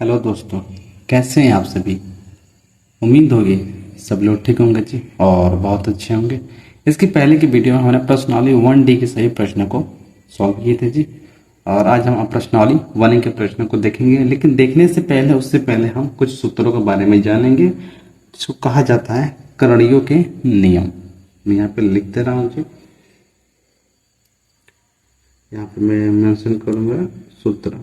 Hello दोस्तों, कैसे हैं आप सभी। उम्मीद होगी सब लोग ठीक होंगे जी और बहुत अच्छे होंगे। इसकी पहले की वीडियो में हमने प्रश्नावली 1D के सही प्रश्न को सॉल्व किए थे जी। और आज हम प्रश्नावली 1A के प्रश्न को देखेंगे, लेकिन देखने से पहले उससे पहले हम कुछ सूत्रों के बारे में जानेंगे जिसको कहा जाता है करणीयों के नियम। मैं यहाँ पे लिख दे रहा हूँ जी। यहाँ पे मैं मेंशन करूंगा सूत्र।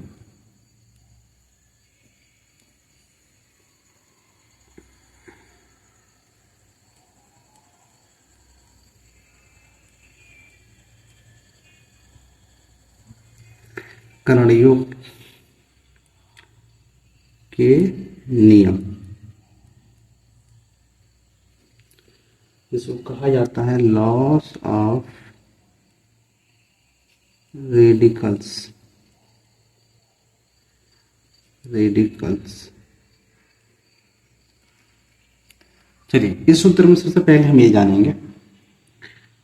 करणीयों के नियम, जिसको कहा जाता है लॉस ऑफ रेडिकल्स। चलिए, इस सूत्र में सबसे पहले हम ये जानेंगे।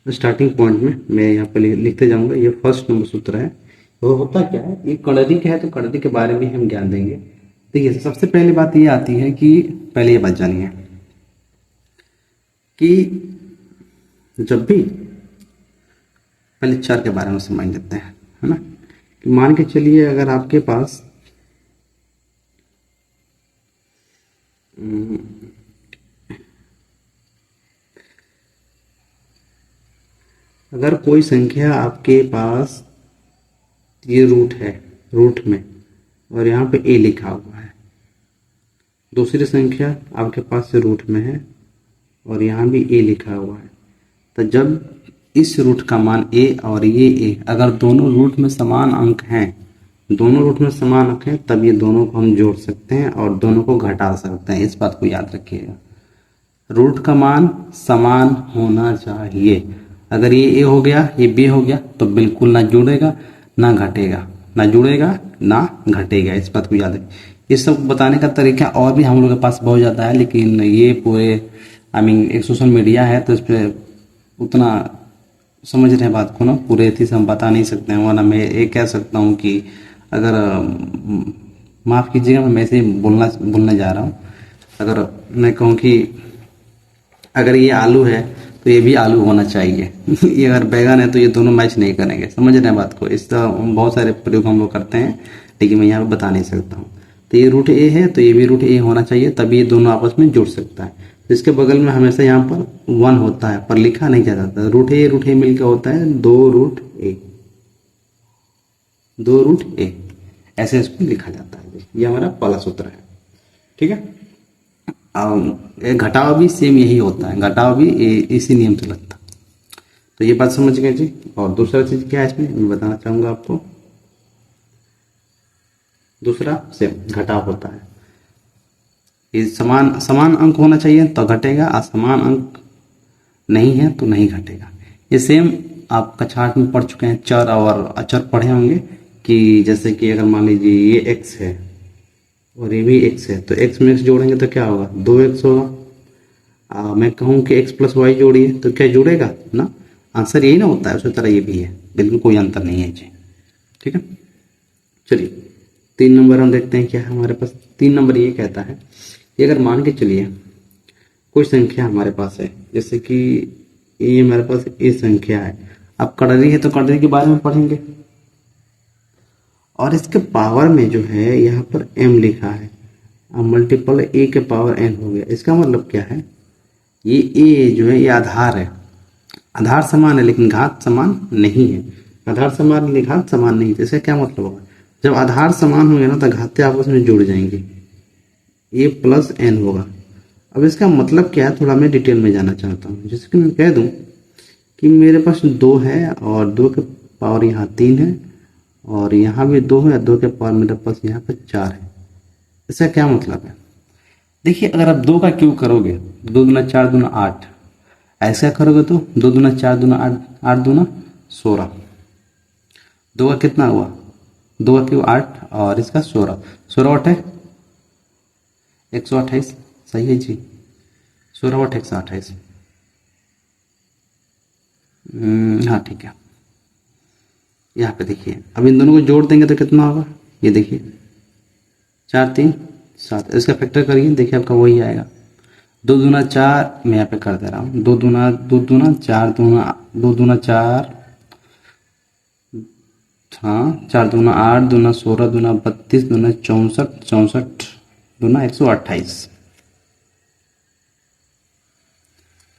स्टार्टिंग पॉइंट में मैं यहाँ पे लिखते जाऊंगा। ये फर्स्ट नंबर सूत्र है। वो होता क्या है, ये कणरिक है तो कणरिक के बारे में हम ज्ञान देंगे। देखिए, सबसे पहली बात ये आती है कि पहले ये बात जानिए कि जब भी पहले चर के बारे में समझ लेते हैं, है ना। कि मान के चलिए अगर आपके पास अगर कोई संख्या आपके पास ये रूट है, रूट में, और यहाँ पे ए लिखा हुआ है। दूसरी संख्या आपके पास से रूट में है और यहाँ भी ए लिखा हुआ है। तो जब इस रूट का मान ए और ये ए अगर दोनों रूट में समान अंक हैं, तब ये दोनों को हम जोड़ सकते हैं और दोनों को घटा सकते हैं। इस बात को याद रखिएगा, रूट का मान समान होना चाहिए। अगर ये ए हो गया, ये बी हो गया, तो बिल्कुल ना जुड़ेगा ना घटेगा, ना घटेगा। इस बात को याद रखिए। ये सब बताने का तरीका और भी हम लोग के पास बहुत ज़्यादा है, लेकिन ये पूरे एक सोशल मीडिया है तो इस पर उतना समझ रहे बात को ना, पूरे थी से हम बता नहीं सकते हैं। वरना मैं ये कह सकता हूँ कि अगर माफ़ कीजिएगा, मैं ऐसे ही बोलने जा रहा हूँ। अगर मैं कहूँ कि अगर ये आलू है तो ये भी आलू होना चाहिए ये अगर बैगन है तो ये दोनों मैच नहीं करेंगे। समझ रहे हैं बात को। इस तरह बहुत सारे प्रयोग हम लोग करते हैं, लेकिन मैं यहाँ पे बता नहीं सकता हूँ। तो ये रूट ए है तो ये भी रूट ए होना चाहिए, तभी ये दोनों आपस में जुड़ सकता है। तो इसके बगल में हमेशा यहाँ पर 1 होता है, पर लिखा नहीं जाता। रूट ए मिलकर होता है 2 रूट ए, ऐसे इसको लिखा जाता है। ये हमारा पहला सूत्र है, ठीक है। घटाव भी सेम यही होता है, घटाव भी इसी नियम से लगता है। तो ये बात समझ गए जी। और दूसरा चीज क्या है इसमें मैं बताना चाहूंगा आपको। दूसरा सेम घटाव होता है। ये समान अंक होना चाहिए तो घटेगा, असमान अंक नहीं है तो नहीं घटेगा। ये सेम आप कक्षाठ में पढ़ चुके हैं, चर और अचर पढ़े होंगे। कि जैसे कि अगर मान लीजिए ये एक्स है और ये भी एक्स है, तो एक्स में एक्स जोड़ेंगे तो क्या होगा, 2x होगा। मैं कहूँ कि x प्लस वाई जोड़िए तो क्या जुड़ेगा ना। आंसर यही ना होता है, उसी तरह ये भी है, बिल्कुल कोई अंतर नहीं है जी, ठीक है। चलिए 3 नंबर हम देखते हैं क्या है हमारे पास। 3 नंबर ये कहता है कि अगर मान के चलिए कोई संख्या हमारे पास है, जैसे कि ये हमारे पास ये संख्या है। अब कड़री है तो कड़री के बारे में पढ़ेंगे, और इसके पावर में जो है यहाँ पर m लिखा है, अब मल्टीपल a के पावर n हो गया। इसका मतलब क्या है, ये a जो है ये आधार है। आधार समान है लेकिन घात समान नहीं है। आधार समान है घात समान नहीं है। तो इसका क्या मतलब होगा, जब आधार समान होंगे ना तो घाते आपस में जुड़ जाएंगे, a प्लस n होगा। अब इसका मतलब क्या है, थोड़ा मैं डिटेल में जाना चाहता हूँ। जैसे कि मैं कह दूं कि मेरे पास 2 है और 2 के पावर यहाँ 3 है, और यहाँ भी 2 है, 2 के पावर मेरे पास यहाँ पे 4 है। इसका क्या मतलब है, देखिए अगर आप 2 का क्यूब करोगे, 2 दूना 4 दूना 8, ऐसा करोगे तो 2 दूना 4 दूना 8, 8 दूना 16। 2 का कितना हुआ, 2 का क्यूब 8 और इसका 16, 16 8 है 128, सही है जी। 16 8 128, हाँ ठीक है। यहाँ पे देखिए, अब इन दोनों को जोड़ देंगे तो कितना होगा, ये देखिए 4 3 7, इसका फैक्टर करिए, देखिए आपका वही आएगा। 2 दूना 4, मैं यहाँ पे कर दे रहा हूँ, 2 दूना 4 दूना 2 दूना 4, हाँ 4 दूना 8, दूना 16, दूना 32, दूना 64, 64 दूना 128,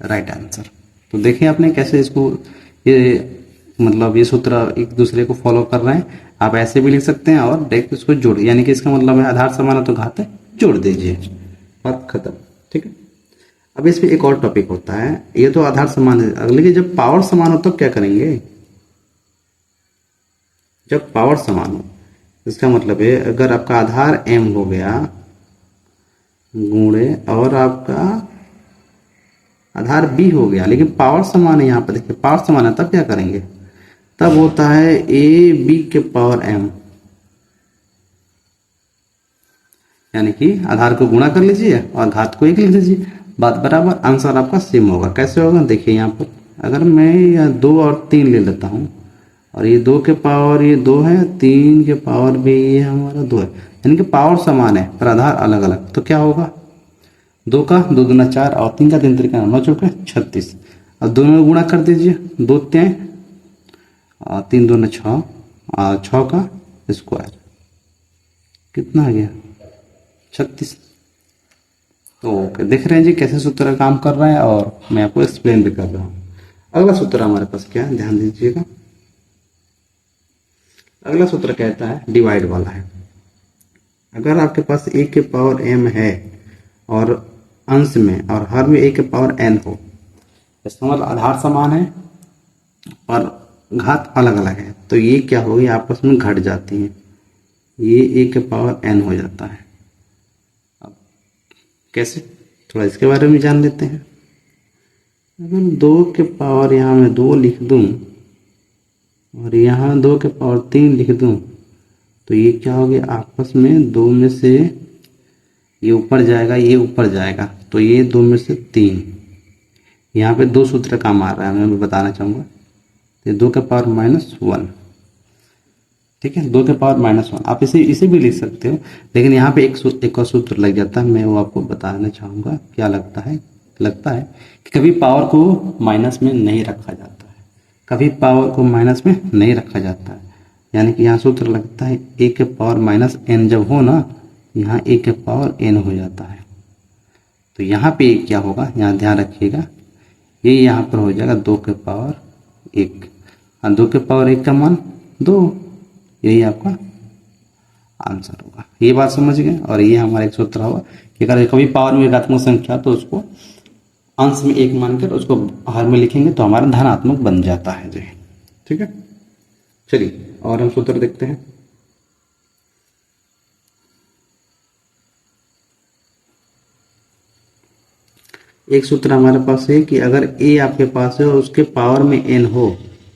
राइट आंसर। तो देखिए आपने कैसे इसको, ये मतलब ये सूत्र एक दूसरे को फॉलो कर रहे हैं। आप ऐसे भी लिख सकते हैं और डायरेक्ट इसको जोड़, यानी कि इसका मतलब है आधार समान है तो घात है, जोड़ दीजिए, बात खत्म। ठीक है। अब इसमें एक और टॉपिक होता है, ये तो आधार समान है, अगले की जब पावर समान हो तो क्या करेंगे? जब पावर समान हो, इसका मतलब है अगर आपका आधार m हो गया गुणे और आपका आधार b हो गया, लेकिन पावर समान है, यहाँ पर देखिए पावर समान है, तब क्या करेंगे? तब होता है a b के पावर m, यानी कि आधार को गुणा कर लीजिए और घात को 1 लिख लीजिए, बात बराबर, आंसर आपका सेम होगा। कैसे होगा? देखिए यहाँ पर अगर मैं 2 और 3 ले लेता हूँ और ये 2 के पावर ये 2 है, 3 के पावर भी ये हमारा 2 है, यानी कि पावर समान है पर आधार अलग अलग, तो क्या होगा? 2 का 2 दूना 4 और 3 का 3 तरीका 9 चौके 36। अब दोनों में गुणा कर दीजिए, 2 3 3 दूना 6 और 6 का स्क्वायर कितना आ गया? 36। तो ओके, देख रहे हैं जी कैसे सूत्र काम कर रहा है, और मैं आपको एक्सप्लेन भी कर रहा हूँ। अगला सूत्र हमारे पास क्या है, ध्यान दीजिएगा। अगला सूत्र कहता है डिवाइड वाला है। अगर आपके पास a के पावर m है और अंश में और हर में a के पावर n हो, इसका मतलब आधार समान है और घात अलग अलग है, तो ये क्या होगी? आपस में घट जाती है, ये a के पावर n हो जाता है। अब कैसे, थोड़ा इसके बारे में जान लेते हैं। अगर 2 के पावर यहाँ मैं 2 लिख दूं और यहाँ 2 के पावर 3 लिख दूं, तो ये क्या हो गया? आपस में 2 में से ये ऊपर जाएगा, ये ऊपर जाएगा, तो ये 2 में से 3, यहाँ पे 2 सूत्र काम आ रहा है, मैं बताना चाहूँगा। ये 2 के पावर -1, ठीक है, 2 के पावर -1, आप इसे भी लिख सकते हो, लेकिन यहाँ पे एक और सूत्र लग जाता है, मैं वो आपको बताना चाहूँगा। क्या लगता है कि कभी पावर को माइनस में नहीं रखा जाता है, कभी पावर को माइनस में नहीं रखा जाता है, यानी कि यहाँ सूत्र लगता है a के पावर -n जब हो ना, यहाँ a के पावर n हो जाता है। तो यहाँ पे क्या होगा, यहाँ ध्यान रखिएगा, ये यहाँ पर हो जाएगा 2 के पावर 1, और 2 के पावर 1 का मान 2, यही आपका आंसर होगा। ये बात समझ गए। और ये हमारा एक सूत्र होगा कि अगर कभी पावर में ऋणात्मक संख्या तो उसको अंश में 1 मानकर उसको हर में लिखेंगे तो हमारा धनात्मक बन जाता है जी। ठीक है, चलिए और हम सूत्र देखते हैं। एक सूत्र हमारे पास है कि अगर a आपके पास है और उसके पावर में n हो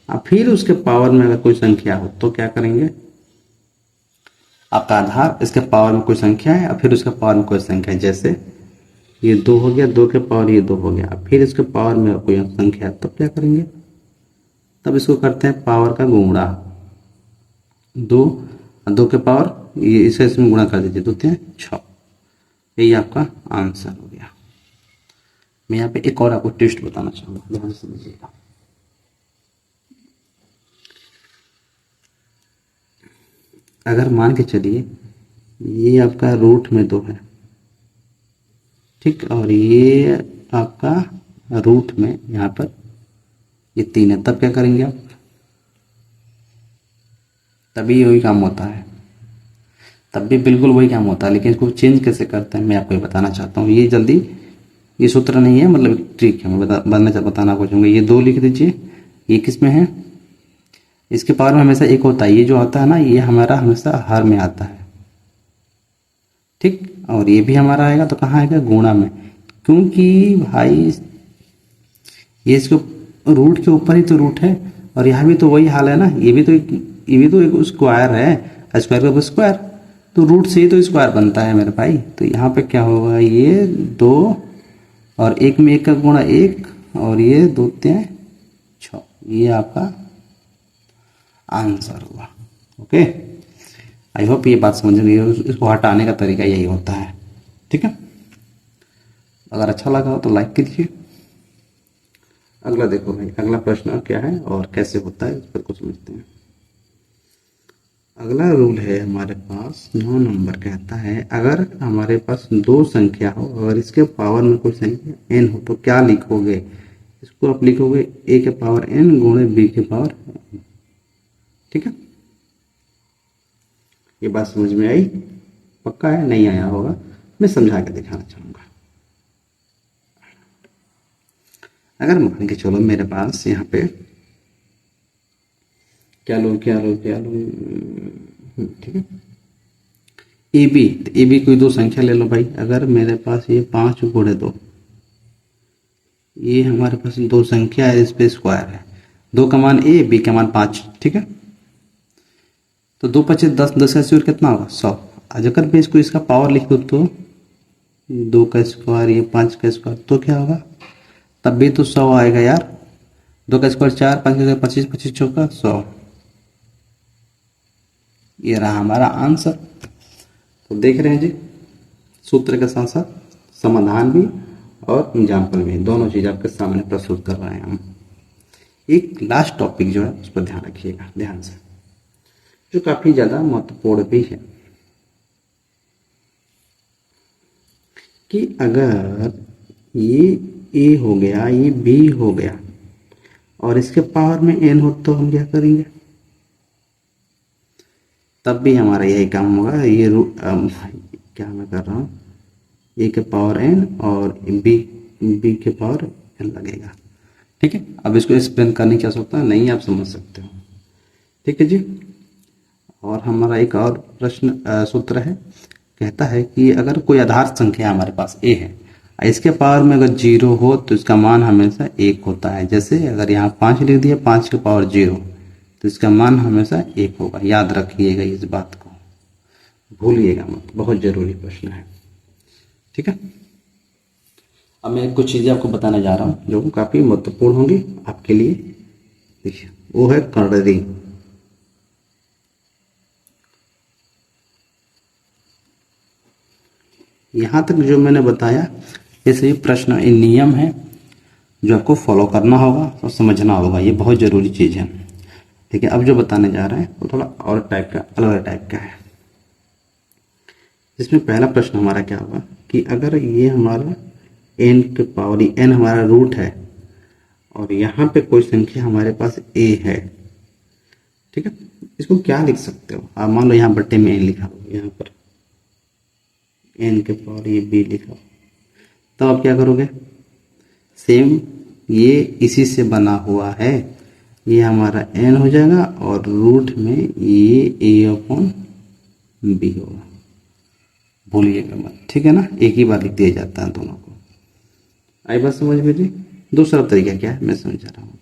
और फिर उसके पावर में अगर कोई संख्या हो तो क्या करेंगे? आपका आधार इसके पावर में कोई संख्या है और फिर उसके पावर में कोई संख्या है, जैसे ये 2 हो गया, 2 के पावर ये 2 हो गया, फिर इसके पावर में कोई संख्या है, तब क्या करेंगे? तब इसको करते हैं पावर का गुणा, 2 के पावर ये इसे इसमें गुणा कर दीजिए, 2 3 6, यही आपका आंसर हो गया। मैं यहाँ पे एक और आपको टेस्ट बताना चाहूंगा, ध्यान से समझिएगा। अगर मान के चलिए ये आपका रूट में 2 है, ठीक, और ये आपका रूट में यहाँ पर ये 3 है, तब क्या करेंगे आप? तभी वही काम होता है, तब भी बिल्कुल वही काम होता है, लेकिन इसको चेंज कैसे करते हैं मैं आपको ये बताना चाहता हूँ। ये जल्दी, ये सूत्र नहीं है, मतलब ट्रिक है, मैं बताना चाहूँगा। ये 2 लिख दीजिए, ये किस में है? इसके पावर में हमेशा 1 होता है, ये जो आता है ना ये हमारा हमेशा हर में आता है, ठीक, और ये भी हमारा आएगा तो कहाँ आएगा? गुणा में, क्योंकि भाई ये इसको रूट के ऊपर ही तो रूट है, और यहाँ भी तो वही हाल है ना, ये भी तो एक स्क्वायर है, स्क्वायर का स्क्वायर, तो रूट से ही तो स्क्वायर बनता है मेरे भाई। तो यहाँ पे क्या होगा? ये 2 और 1 में 1 का गुणा 1 और ये 2 3 6, ये आपका आंसर हुआ। ओके, आई होप ये बात समझ में आई। इसको हटाने का तरीका यही होता है। ठीक है, अगर अच्छा लगा हो तो लाइक कीजिए। अगला देखो भाई, अगला प्रश्न क्या है और कैसे होता है, इस पर कुछ समझते हैं। अगला रूल है हमारे पास 9 नंबर, कहता है अगर हमारे पास दो संख्या हो, अगर इसके पावर में कोई संख्या n हो तो क्या लिखोगे। इसको आप लिखोगे a के पावर n गुणे b के पावर n। ठीक है, ये बात समझ में आई? पक्का है? नहीं आया होगा, मैं समझा के दिखाना चाहूंगा। अगर मान के चलो मेरे पास यहाँ पे क्या लो, ठीक है, ए बी, तो ए बी कोई दो संख्या ले लो भाई। अगर मेरे पास ये 5 गुणे 2, ये हमारे पास दो संख्या है, इस पे स्क्वायर है। 2 का मान a, b का मान 5। ठीक है, तो 2 पचे 10, 10 का स्क्वायर कितना होगा 100। आज अगर मैं इसको इसका पावर लिख दूँ तो 2 का स्क्वायर, ये 5 का स्क्वायर, तो क्या होगा, तब भी तो 100 आएगा यार। 2 का स्क्वायर 4, 5 का स्क्वायर 25, 25 चौका 100। ये रहा हमारा आंसर। तो देख रहे हैं जी, सूत्र के साथ साथ समाधान भी और एग्जाम्पल भी, दोनों चीज आपके सामने प्रस्तुत कर रहे हैं हम। एक लास्ट टॉपिक जो है उस पर ध्यान रखिएगा, ध्यान से, जो काफी ज्यादा महत्वपूर्ण भी है, कि अगर ये ए हो गया, ये बी हो गया और इसके पावर में n हो तो हम क्या करेंगे, तब भी हमारा यही काम होगा। ये क्या मैं कर रहा हूँ, ए के पावर n और बी के पावर n लगेगा। ठीक है, अब इसको एक्सप्लेन करने की आवश्यकता नहीं, आप समझ सकते हो। ठीक है जी, और हमारा एक और प्रश्न सूत्र है, कहता है कि अगर कोई आधार संख्या हमारे पास a है, इसके पावर में अगर 0 हो तो इसका मान हमेशा 1 होता है। जैसे अगर यहाँ 5 लिख दिया, 5 के पावर 0, तो इसका मान हमेशा 1 होगा। याद रखिएगा इस बात को, भूलिएगा मत, बहुत जरूरी प्रश्न है। ठीक है, अब मैं कुछ चीजें आपको बताने जा रहा हूँ जो काफी महत्वपूर्ण होंगी आपके लिए। देखिए, वो है कर्णरी। यहां तक जो मैंने बताया ये सभी प्रश्न, ये नियम है जो आपको फॉलो करना होगा और समझना होगा, ये बहुत जरूरी चीज है। ठीक है, अब जो बताने जा रहे हैं वो थोड़ा और टाइप का, अलग टाइप का है। इसमें पहला प्रश्न हमारा क्या होगा कि अगर ये हमारा n के पावर, n हमारा रूट है और यहाँ पे कोई संख्या हमारे पास a है। ठीक है, इसको क्या लिख सकते हो आप, मान लो यहाँ बट्टे में n लिखा हो, यहाँ पर n के पावर ये b लिखा हो, तो आप क्या करोगे, सेम ये इसी से बना हुआ है, ये हमारा n हो जाएगा और रूट में ये a/b होगा। भूलिएगा मत, ठीक है ना, एक ही बार लिख दिया जाता है दोनों को। आई बात समझ में जी? दूसरा तरीका क्या है मैं समझा रहा हूँ।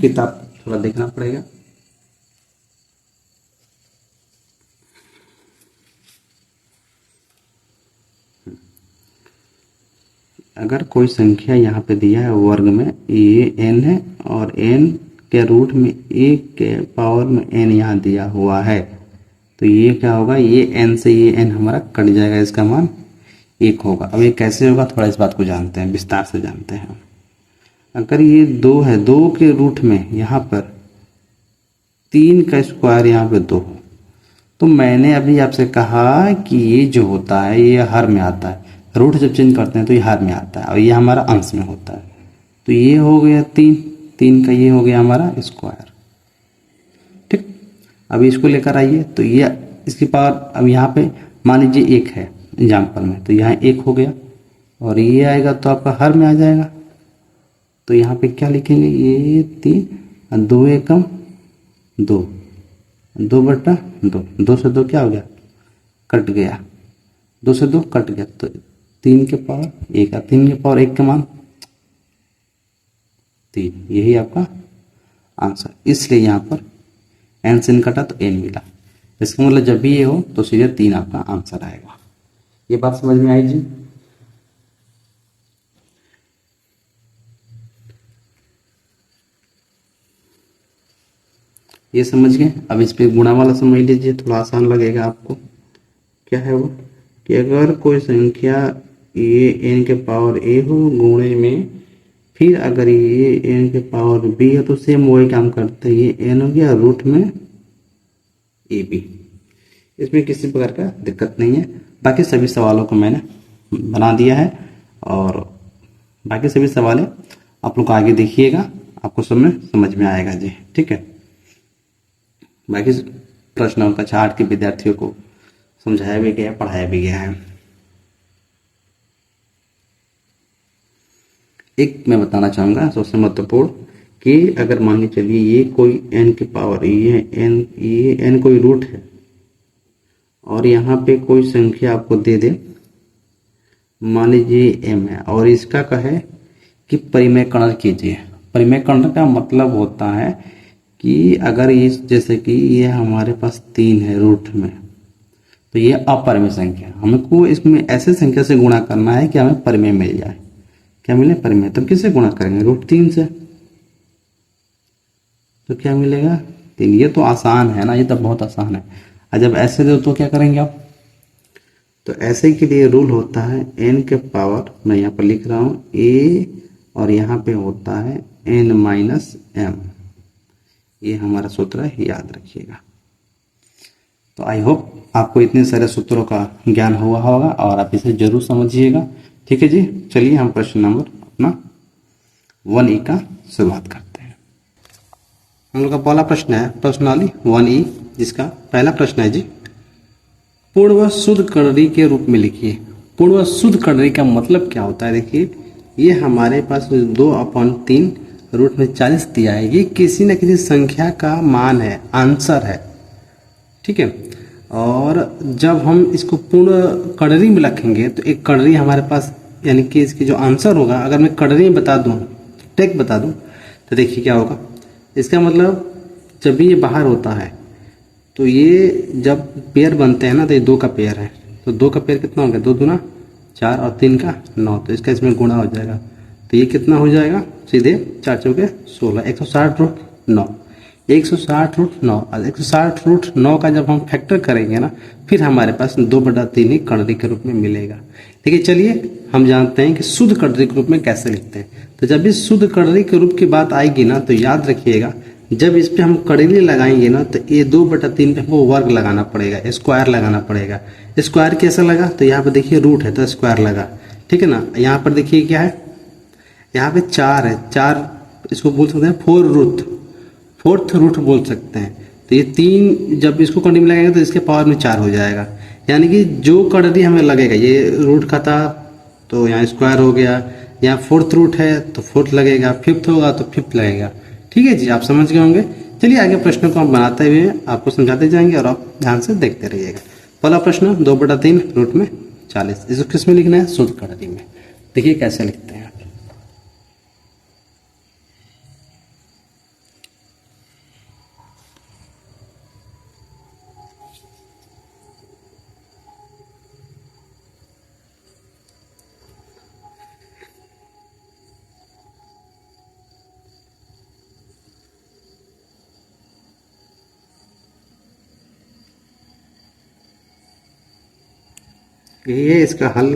किताब थोड़ा देखना पड़ेगा। अगर कोई संख्या यहाँ पे दिया है वर्ग में, ये n है और n के रूट में 1 के पावर में n यहाँ दिया हुआ है, तो ये क्या होगा, ये n से ये n हमारा कट जाएगा, इसका मान 1 होगा। अब ये कैसे होगा, थोड़ा इस बात को जानते हैं, विस्तार से जानते हैं। अगर ये 2 है, 2 के रूट में यहाँ पर 3 का स्क्वायर यहाँ पे 2 हो, तो मैंने अभी आपसे कहा कि ये जो होता है ये हर में आता है, रूट जब चेंज करते हैं तो ये हर में आता है और ये हमारा अंश में होता है। तो ये हो गया 3, 3 का ये हो गया हमारा स्क्वायर। ठीक, अभी इसको लेकर आइए, तो ये इसकी पावर, अब यहाँ पे मान लीजिए 1 है एग्जाम्पल में, तो यहाँ 1 हो गया और ये आएगा तो आपका हर में आ जाएगा। तो यहाँ पे क्या लिखेंगे, ये 3, 2 एकम 2, 2/2, 2 से 2 क्या हो गया, कट गया, 2 से 2 कट गया, तो 3 के पावर 1, 3 के पावर 1 का मान 3, यही आपका आंसर। इसलिए यहाँ पर n से n कटा तो n मिला। इसका मतलब जब भी ये हो तो सीधे 3 आपका आंसर आएगा। ये बात समझ में आई जी? ये समझ गए। अब इस पे गुणा वाला समझ लीजिए, थोड़ा आसान लगेगा आपको। क्या है वो कि अगर कोई संख्या ये एन के पावर ए हो गुणे में, फिर अगर ये एन के पावर बी है तो सेम वही काम करते हैं। ये एन हो गया रूट में ए बी। इसमें किसी प्रकार का दिक्कत नहीं है। बाकी सभी सवालों को मैंने बना दिया है और बाकी सभी सवाल आप लोग आगे देखिएगा, आपको समझ में आएगा जी। ठीक है, बाकी प्रश्नों का चार्ट के विद्यार्थियों को समझाया भी गया, पढ़ाया भी गया है। एक मैं बताना चाहूंगा सबसे महत्वपूर्ण कि अगर मान लीजिए चलिए ये कोई एन की पावर ये एन कोई रूट है और यहाँ पे कोई संख्या आपको दे दे, मान लीजिए एम है और इसका कहे कि परिमेयकरण कीजिए। परिमेयकरण का मतलब होता है कि अगर इस जैसे कि ये हमारे पास 3 है रूट में, तो ये अपरिमेय संख्या, हमको इसमें ऐसे संख्या से गुणा करना है कि हमें परिमेय मिल जाए। क्या मिले? परिमेय। तब किससे गुणा करेंगे? √3 से। तो क्या मिलेगा? 3। ये तो आसान है ना, ये तो बहुत आसान है। और जब ऐसे दो तो क्या करेंगे आप? तो ऐसे के लिए रूल होता है n के पावर, मैं यहाँ पर लिख रहा हूँ a और यहाँ पे होता है n-m। ये हमारा सूत्र है, याद रखिएगा। तो आई होप आपको इतने सारे सूत्रों का ज्ञान हुआ होगा और आप इसे जरूर समझिएगा। ठीक है जी, चलिए हम प्रश्न नंबर अपना 1E का शुरुआत करते हैं। हम लोग का पहला प्रश्न है प्रश्नावली 1E, जिसका पहला प्रश्न है जी, पूर्ण व शुद्ध कर्णरी के रूप में लिखिए। पूर्ण व शुद्ध कर्णरी का मतलब क्या होता है? देखिए, ये हमारे पास 2/3 रूट में 40 दिया है। ये किसी न किसी संख्या का मान है, आंसर है। ठीक है, और जब हम इसको पूर्ण कर्णरी में रखेंगे तो एक कर्णरी हमारे पास, यानी कि इसकी जो आंसर होगा, अगर मैं कर्णरी में बता दूं, टेक बता दूं, तो देखिए क्या होगा। इसका मतलब जब भी ये बाहर होता है तो ये जब पेयर बनते हैं ना, तो ये 2 का पेयर है, तो 2 का पेयर कितना हो गया? 2 दूना 4 और 3 का 9, तो इसका इसमें गुणा हो जाएगा। तो ये कितना हो जाएगा? सीधे 4 चौके 16, 160√9। 160√9 और 160√9 का जब हम फैक्टर करेंगे ना, फिर हमारे पास 2/3 ही कर्णरी के रूप में मिलेगा। देखिए, चलिए हम जानते हैं कि शुद्ध कर्णरी के रूप में कैसे लिखते हैं। तो जब भी शुद्ध कर्णरी के रूप की बात आएगी ना, तो याद रखिएगा, जब इस पे हम कर्णरी लगाएंगे ना, तो ये 2/3 पे हमको वर्ग लगाना पड़ेगा, स्क्वायर लगाना पड़ेगा। स्क्वायर कैसे लगा? तो यहाँ पर देखिए रूट है तो स्क्वायर लगा। ठीक है ना, यहाँ पर देखिए क्या है, यहाँ पे 4 है, 4 इसको बोल सकते हैं 4th रूट बोल सकते हैं। तो ये 3 जब इसको कर्णरी में लगाएंगे तो इसके पावर में 4 हो जाएगा। यानी कि जो कर्णरी हमें लगेगा, ये रूट का था तो यहाँ स्क्वायर हो गया, यहाँ 4th रूट है तो 4th लगेगा, 5th होगा तो 5th लगेगा। ठीक है जी, आप समझ गए होंगे। चलिए आगे प्रश्नों को हम बनाते हुए आपको समझाते जाएंगे और आप ध्यान से देखते रहिएगा। पहला प्रश्न 2/3 रूट में 40, इसको किस में लिखना है? शुद्ध कर्णरी में। देखिए कैसे लिखते हैं। यही है इसका हल।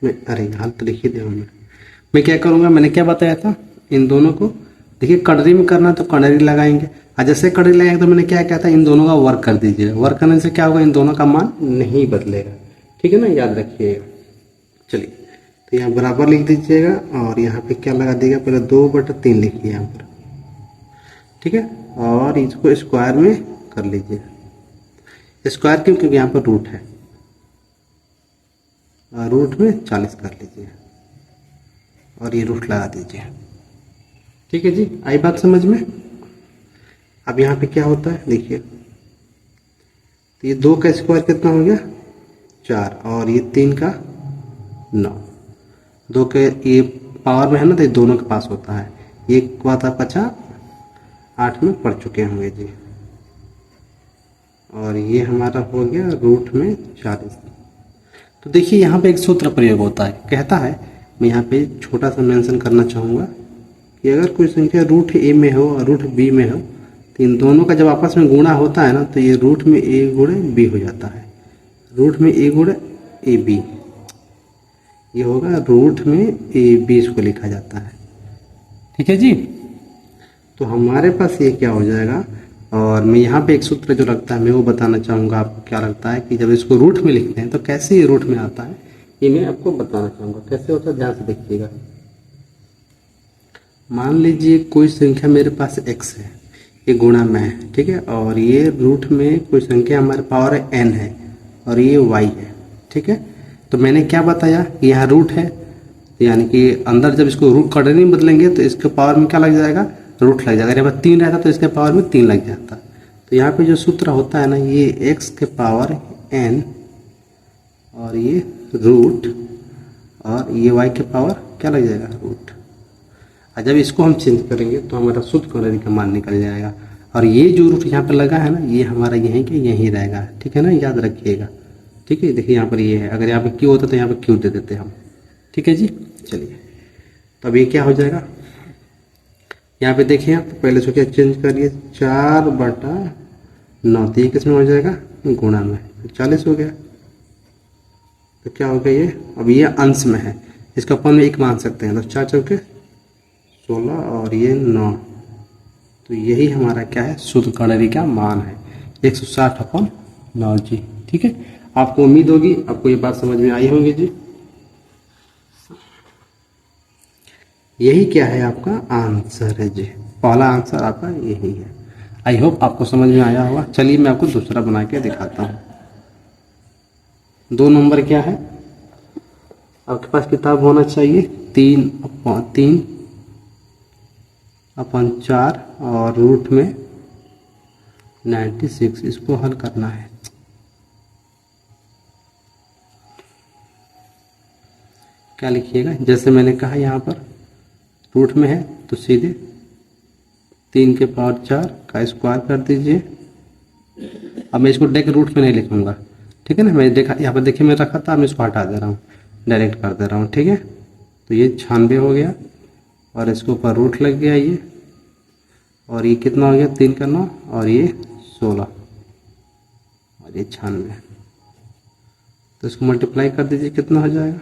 अरे हल तो लिख ही दिया मैं क्या करूँगा, मैंने क्या बताया था, इन दोनों को देखिए कर्णरी में करना तो कर्णरी लगाएंगे, और जैसे कर्णरी लगाएंगे तो मैंने क्या कहा था, इन दोनों का वर्क कर दीजिए। वर्क करने से क्या होगा, इन दोनों का मान नहीं बदलेगा। ठीक है ना, याद रखिएगा। चलिए, तो यहाँ बराबर लिख दीजिएगा और यहाँ पे क्या लगा दीजिएगा, पहले 2/3 लिखिए यहाँ पर। ठीक है, और इसको स्क्वायर में कर लीजिए। स्क्वायर क्यों? क्योंकि यहाँ पर रूट है, रूट में 40 कर लीजिए और ये रूट लगा दीजिए। ठीक है जी, आई बात समझ में। अब यहाँ पे क्या होता है देखिए, तो ये 2 का स्क्वायर कितना हो गया? 4, और ये 3 का 9। 2 के ये पावर में है ना, तो ये दोनों के पास होता है। एक हुआ था 50, 8 में पढ़ चुके होंगे जी। और ये हमारा हो गया रूट में 40। तो देखिए यहाँ पे एक सूत्र प्रयोग होता है, कहता है, मैं यहाँ पे छोटा सा मेंशन करना चाहूँगा कि अगर कोई संख्या रूट ए में हो और रूट बी में हो तो इन दोनों का जब आपस में गुणा होता है ना तो ये रूट में ए गुणे बी हो जाता है, रूट में ए गुणे ए बी, ये होगा रूट में ए बी, इसको लिखा जाता है। ठीक है जी। तो हमारे पास ये क्या हो जाएगा, और मैं यहाँ पे एक सूत्र जो लगता है मैं वो बताना चाहूँगा आपको क्या लगता है कि जब इसको रूट में लिखते हैं तो कैसे ये रूट में आता है, ये मैं आपको बताना चाहूँगा कैसे होता है, ध्यान से देखिएगा। मान लीजिए कोई संख्या मेरे पास x है, ये गुणा में है, ठीक है, और ये रूट में कोई संख्या हमारे पावर n है और ये y है, ठीक है। तो मैंने क्या बताया कि यहाँ रूट है, तो यानी कि अंदर जब इसको रूट करने नहीं बदलेंगे तो इसके पावर में क्या लग जाएगा, रूट लग जाएगा। यहाँ पर 3 रहता तो इसके पावर में 3 लग जाता। तो यहाँ पे जो सूत्र होता है ना, ये x के पावर n और ये रूट और ये y के पावर क्या लग जाएगा, रूट। और जब इसको हम चेंज करेंगे तो हमारा शुद्ध क्वाड्रेटिक का मान निकल जाएगा, और ये जो रूट यहाँ पर लगा है ना, ये हमारा यहीं के यहीं रहेगा, ठीक है ना, याद रखिएगा। ठीक है, देखिए यहाँ पर ये है, अगर यहाँ पे क्यू होता तो यहाँ पे क्यू दे देते हम। ठीक है जी, चलिए। तो अब ये क्या हो जाएगा, यहाँ पे देखिए आप पहले से क्या चेंज करिए, 4/9, तो ये किस में हो जाएगा, गुणा में, तो 40 हो गया। तो क्या हो गया ये, अब ये अंश में है, इसका अपन में 1 मान सकते हैं, तो 4 चौके 16 और ये 9, तो यही हमारा क्या है, शुद्ध क्वाड्रेटिक का मान है 160/9 जी। ठीक है, आपको उम्मीद होगी आपको ये बात समझ में आई होगी जी। यही क्या है, आपका आंसर है जी, पहला आंसर आपका यही है। आई होप आपको समझ में आया होगा। चलिए मैं आपको दूसरा बना के दिखाता हूँ। 2 नंबर क्या है, आपके पास किताब होना चाहिए 3/4 और रूट में 96, इसको हल करना है। क्या लिखिएगा, जैसे मैंने कहा यहाँ पर रूट में है तो सीधे 3 के पावर 4 का स्क्वायर कर दीजिए। अब मैं इसको डायरेक्ट रूट में नहीं लिखूंगा, ठीक है ना, मैं देखा यहाँ पर देखिए मैं रखा था, मैं इसको हटा दे रहा हूँ, डायरेक्ट कर दे रहा हूँ। ठीक है, तो ये 96 हो गया और इसके ऊपर रूट लग गया ये, और ये कितना हो गया, 3 का 9 और ये 16 और ये 96, तो इसको मल्टीप्लाई कर दीजिए, कितना हो जाएगा,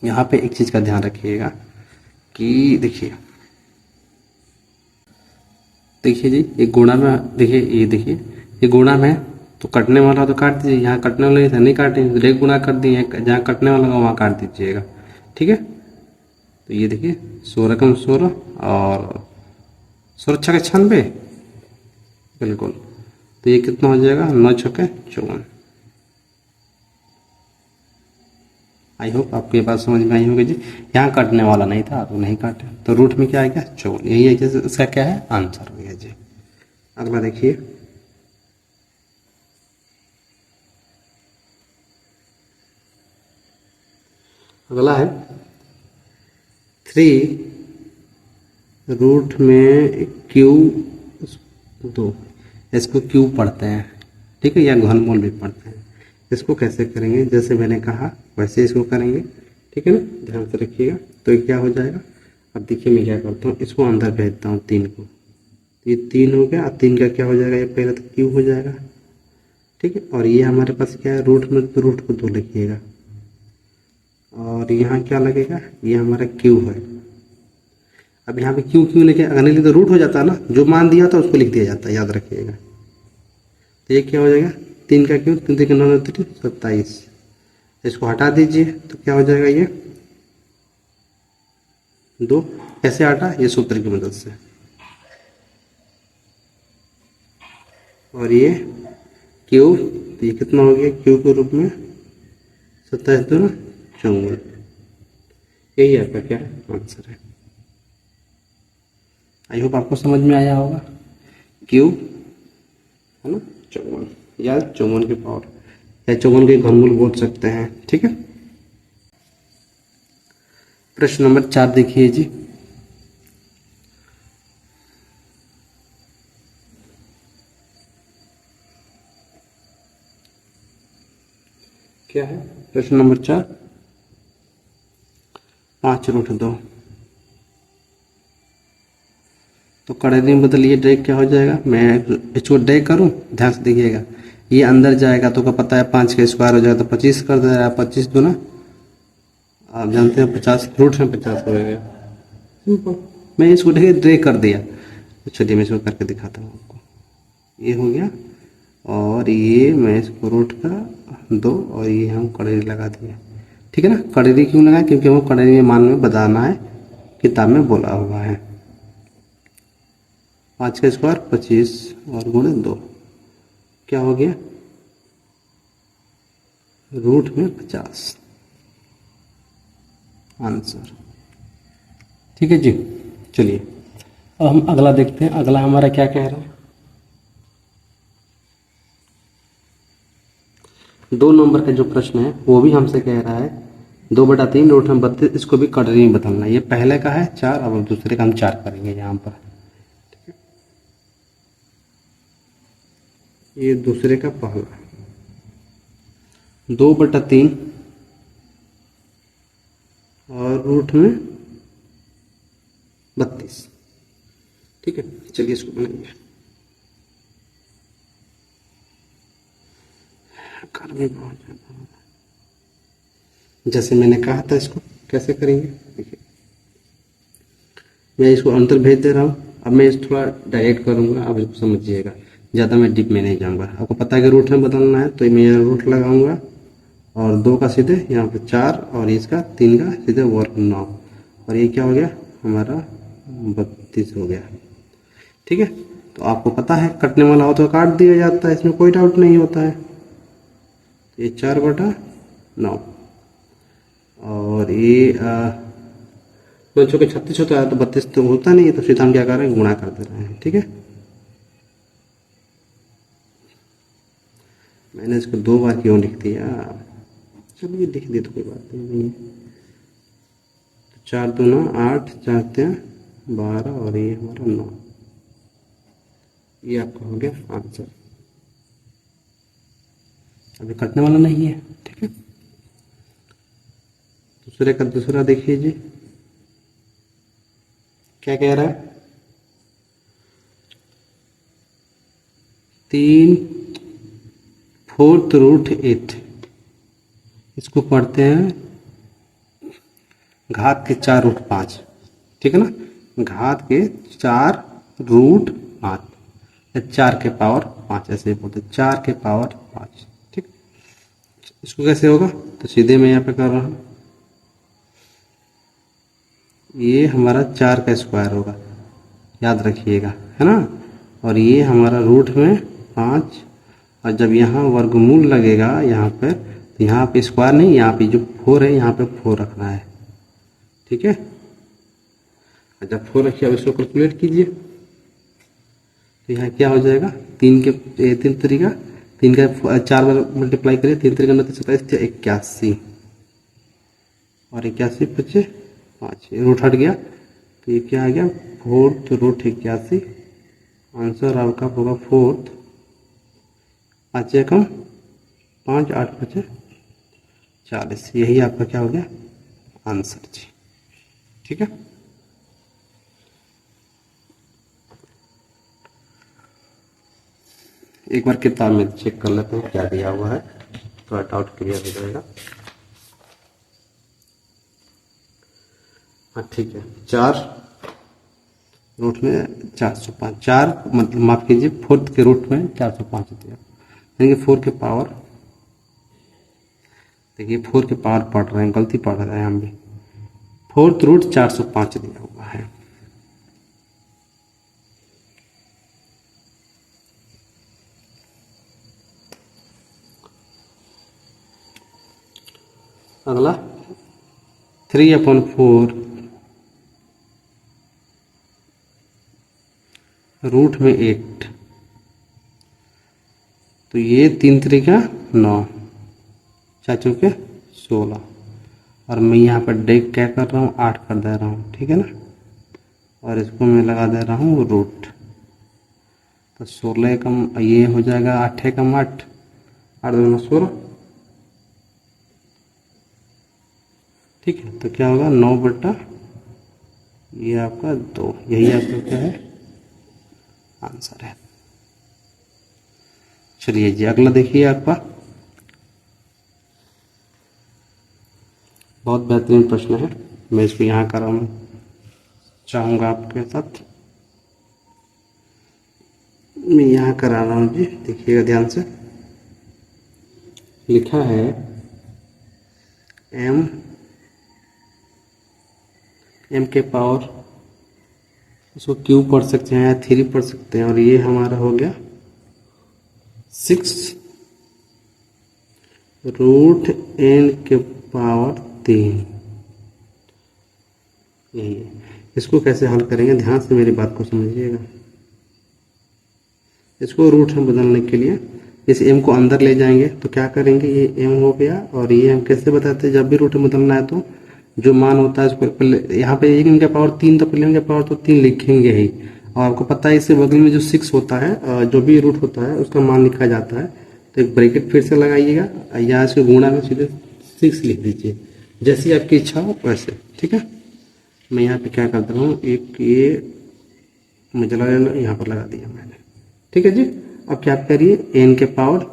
यहाँ पे एक चीज का ध्यान रखिएगा कि देखिए जी, ये गुणा में, देखिए ये देखिए ये गुणा में तो कटने वाला तो काट दीजिए, यहाँ कटने वाला था नहीं काटेंगे, डायरेक्ट गुणा कर दिए, जहाँ कटने वाला होगा वहाँ काट दीजिएगा। ठीक है, तो ये देखिए 16 कम 16 और 16 × 96 बिल्कुल, तो ये कितना हो जाएगा, 9 छक्के 54। आई होप आपको ये बात समझ में आई होगी जी। यहाँ काटने वाला नहीं था तो नहीं काटे, तो रूट में क्या आ गया, 54, यही है कि इसका क्या है, आंसर हो गया जी। अगला देखिए, अगला है 3 रूट में Q2, इसको Q पढ़ते हैं, ठीक है, या घनमूल भी पढ़ते हैं। इसको कैसे करेंगे, जैसे मैंने कहा वैसे इसको करेंगे, ठीक है ना, ध्यान से रखिएगा। तो ये क्या हो जाएगा, अब देखिए मैं क्या करता हूँ, इसको अंदर भेजता हूँ 3 को, तो ये 3 हो गया, 3 का क्या हो जाएगा, ये पहले तो Q हो जाएगा, ठीक है, और ये हमारे पास क्या है, रूट में, तो रूट को 2 लिखिएगा, और यहाँ क्या लगेगा, ये हमारा Q है। अब यहाँ पे क्यों लिखे, अगर नहीं लिखे तो रूट हो जाता है ना, जो मान दिया था उसको लिख दिया जाता है, याद रखिएगा। तो ये क्या हो जाएगा, 3 का क्यों, 3 के 9 27, इसको हटा दीजिए तो क्या हो जाएगा, ये 2, कैसे हटा, ये सूत्र की मदद से, और ये क्यू, तो ये कितना हो गया, क्यू के रूप में 27 2 54, यही आपका क्या है, आंसर है। आई होप आपको समझ में आया होगा। क्यू है ना 54, या 54 की पावर, या 54 के घनमूल बोल सकते हैं। ठीक है, प्रश्न नंबर 4 देखिए जी। क्या है प्रश्न नंबर 4, 5√2। तो कड़ेरी में बदलिए, ड्रैग क्या हो जाएगा, मैं इसको ड्रैग करूं, ध्यान से देखिएगा, ये अंदर जाएगा तो क्या पता है 5 का स्क्वायर हो जाएगा तो 25 कर दे रहा है, 25 दूना आप जानते हैं 50, रूट में 50 हो गया, सिंपल। मैं इसको ड्रैग कर दिया, तो चलिए मैं इसको करके दिखाता हूँ आपको। ये हो गया और ये मैं इसको रूट का 2 और ये हम कड़ेरी लगा दिए, ठीक है ना। कड़ेरी क्यों लगा, क्योंकि वो कड़ेरी में मान में बताना है, किताब में बोला हुआ है। 5 का स्क्वायर 25 और गुणे 2 क्या हो गया, रूट में 50 आंसर, ठीक है जी। चलिए अब हम अगला देखते हैं, अगला हमारा क्या कह रहा है। 2 नंबर का जो प्रश्न है वो भी हमसे कह रहा है 2/3 रूट में 32, इसको भी कड़ेरी में बदलना है। ये पहले का है 4, अब दूसरे का हम 4 करेंगे यहाँ पर, ये दूसरे का पहला 2/3 और रूट में 32, ठीक है। चलिए इसको बनाइए, घर में पहुंच जाता हूं। जैसे मैंने कहा था इसको कैसे करेंगे, देखिए मैं इसको अंतर भेज दे रहा हूँ। अब मैं इस थोड़ा डायरेक्ट करूंगा, आप इसको समझिएगा, ज़्यादा मैं डीप में नहीं जाऊंगा। आपको पता है कि रूट में बदलना है तो मैं यहाँ रूट लगाऊंगा और 2 का सीधे यहाँ पे 4 और इसका 3 का सीधे वर्ग 9 और ये क्या हो गया हमारा 32 हो गया, ठीक है। तो आपको पता है कटने वाला हो तो काट दिया जाता है, इसमें कोई डाउट नहीं होता है। तो ये 4/9 और ये 9 चौके 36 होता है, तो 32 तो होता नहीं है, तो सीधा हम क्या कर रहे हैं, गुणा कर दे रहे हैं, ठीक है। मैंने इसको 2 बार क्यों लिख दिया, चलिए लिख दिया तो कोई बात नहीं है। तो 4 दूना 8, 4 3 12 और ये हमारा 9, ये आपका हो गया आंसर। अभी कटने वाला नहीं है, ठीक है। दूसरे का दूसरा देखिए जी, क्या कह रहा है, 3/4 इसको पढ़ते हैं घात के 4√5, ठीक है ना। घात के 4√5 या 4 के पावर 5 ऐसे बोलते, 4 के पावर 5, ठीक। इसको कैसे होगा, तो सीधे मैं यहाँ पे कर रहा हूँ, ये हमारा 4 का स्क्वायर होगा, याद रखिएगा, है ना। और ये हमारा रूट में 5 और जब यहाँ वर्गमूल लगेगा यहाँ पर, तो यहाँ पे स्क्वायर नहीं, यहाँ पे जो 4 है यहाँ पे 4 रखना है, ठीक है। जब 4 रखिए, अब इसको कैलकुलेट कीजिए, तो यहाँ क्या हो जाएगा, 3 तरीका 3 का 4 बार मल्टीप्लाई करिए, 3 तरीका 9 27 81 और 81 25 5 रूट हट गया, तो ये क्या आ गया 4√81। आंसर आपका होगा 4 5 कम 5 8 5 40, यही आपका क्या हो गया आंसर जी, ठीक है। एक बार किताब में चेक कर लेते हैं क्या दिया हुआ है, थोड़ा डाउट क्लियर हो जाएगा। हाँ ठीक है, 4 रूट में 405, 4 मतलब माफ कीजिए 4 के रूट में 405 दिया, यानी कि 4 के पावर, देखिए 4 के पावर पढ़ रहे हैं, गलती पढ़ रहे हैं हम भी, 4th रूट 405 दिया हुआ है। अगला 3/4 रूट में 8, तो ये 3 तरीका 9 4 चौके 16 और मैं यहाँ पर डेक क्या कर रहा हूँ 8 कर दे रहा हूँ, ठीक है ना। और इसको मैं लगा दे रहा हूँ रूट, तो 16 कम ये हो जाएगा 8 कम 8 8 2 16 ठीक है, तो क्या होगा 9 बटा ये आपका 2, यही आपका क्या है आंसर है। चलिए जी अगला देखिए आपका बहुत बेहतरीन प्रश्न है, मैं इसको यहाँ कर रहा हूँ चाहूँगा आपके साथ, मैं यहाँ करा रहा हूँ जी, देखिएगा ध्यान से। लिखा है m के पावर, इसको क्यू पढ़ सकते हैं या 3 पढ़ सकते हैं, और ये हमारा हो गया 6 रूट n के पावर 3, यही है। इसको कैसे हल करेंगे, ध्यान से मेरी बात को समझिएगा। इसको रूट में बदलने के लिए इस m को अंदर ले जाएंगे, तो क्या करेंगे, ये m हो गया, और ये हम कैसे बताते हैं, जब भी रूट में बदलना है तो जो मान होता है उसको पहले यहाँ पे m के पावर 3, तो पहले m के पावर तो 3 लिखेंगे ही, और आपको पता है इससे बगल में जो 6 होता है, जो भी रूट होता है उसका मान लिखा जाता है, तो एक ब्रैकेट फिर से लगाइएगा या इसको गुणा में सीधे 6 लिख दीजिए, जैसी आपकी इच्छा हो वैसे। ठीक है, मैं यहाँ पे क्या करता हूँ, एक ये मुझे लगा यहाँ पर लगा दिया मैंने। ठीक है जी, अब क्या करिए n के पावर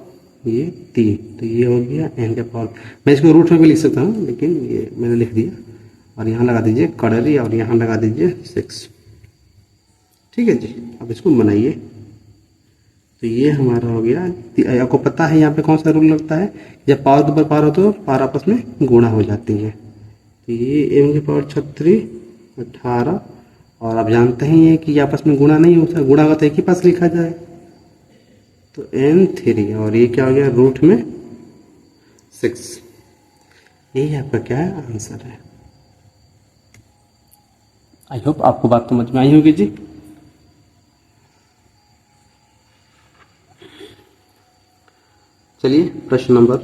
ये 3, तो ये हो गया n के पावर, मैं इसको रूट में भी लिख सकता हूँ लेकिन ये मैंने लिख दिया, और यहाँ लगा दीजिए कड़री और यहाँ लगा दीजिए 6। ठीक है जी, अब इसको बनाइए, तो ये हमारा हो गया। आपको पता है यहाँ पे कौन सा रूल लगता है, जब पावर के ऊपर पावर हो तो पावर आपस में गुणा हो जाती है, तो ये m की पावर 36 18, और आप जानते हैं कि आपस में गुणा नहीं होता, गुणा होता एक ही पास लिखा जाए, तो n3, और ये क्या हो गया रूट में 6, यही आपका क्या है आंसर है। आई होप आपको बात समझ में आई होगी जी। चलिए प्रश्न नंबर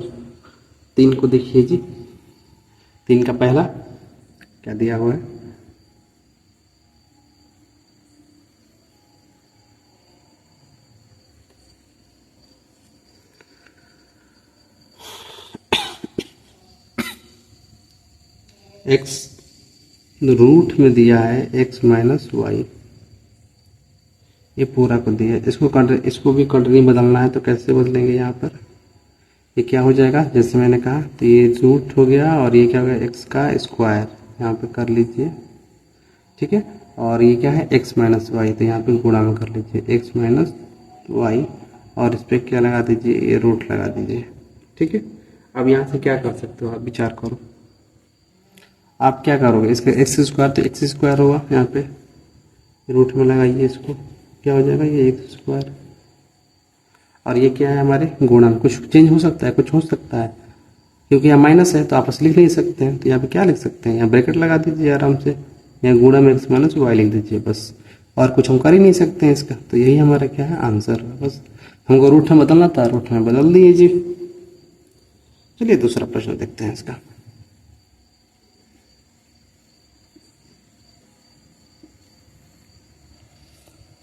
3 को देखिए जी। 3 का पहला क्या दिया हुआ है, x रूट में दिया है x माइनस वाई, ये पूरा को दिया है, इसको भी कटरी बदलना है, तो कैसे बदलेंगे, यहाँ पर ये क्या हो जाएगा, जैसे मैंने कहा, तो ये रूट हो गया, और ये क्या हो गया x का स्क्वायर, यहाँ पे कर लीजिए। ठीक है, और ये क्या है x माइनस वाई, तो यहाँ पे गुणा में कर लीजिए x माइनस वाई, और इस पर क्या लगा दीजिए, ये रूट लगा दीजिए। ठीक है, अब यहाँ से क्या कर सकते हो, आप विचार करो, आप क्या करोगे, इसका एक्स स्क्वायर तो एक्स स्क्वायर होगा, यहाँ पे रूट में लगाइए, इसको क्या हो जाएगा, ये एक्स स्क्वायर, और ये क्या है हमारे गुणा में, कुछ चेंज हो सकता है, कुछ हो सकता है, क्योंकि यहाँ माइनस है तो आपस लिख नहीं सकते हैं, तो यहाँ पे क्या लिख सकते हैं, यहाँ ब्रैकेट लगा दीजिए आराम से, यहाँ गुणा में एक्स माइनस वाई लिख दीजिए बस, और कुछ हम कर ही नहीं सकते हैं इसका, तो यही हमारा क्या है आंसर है, बस हमको रूट में बदलना था, रूट में बदल दिए जी। चलिए दूसरा प्रश्न देखते हैं इसका।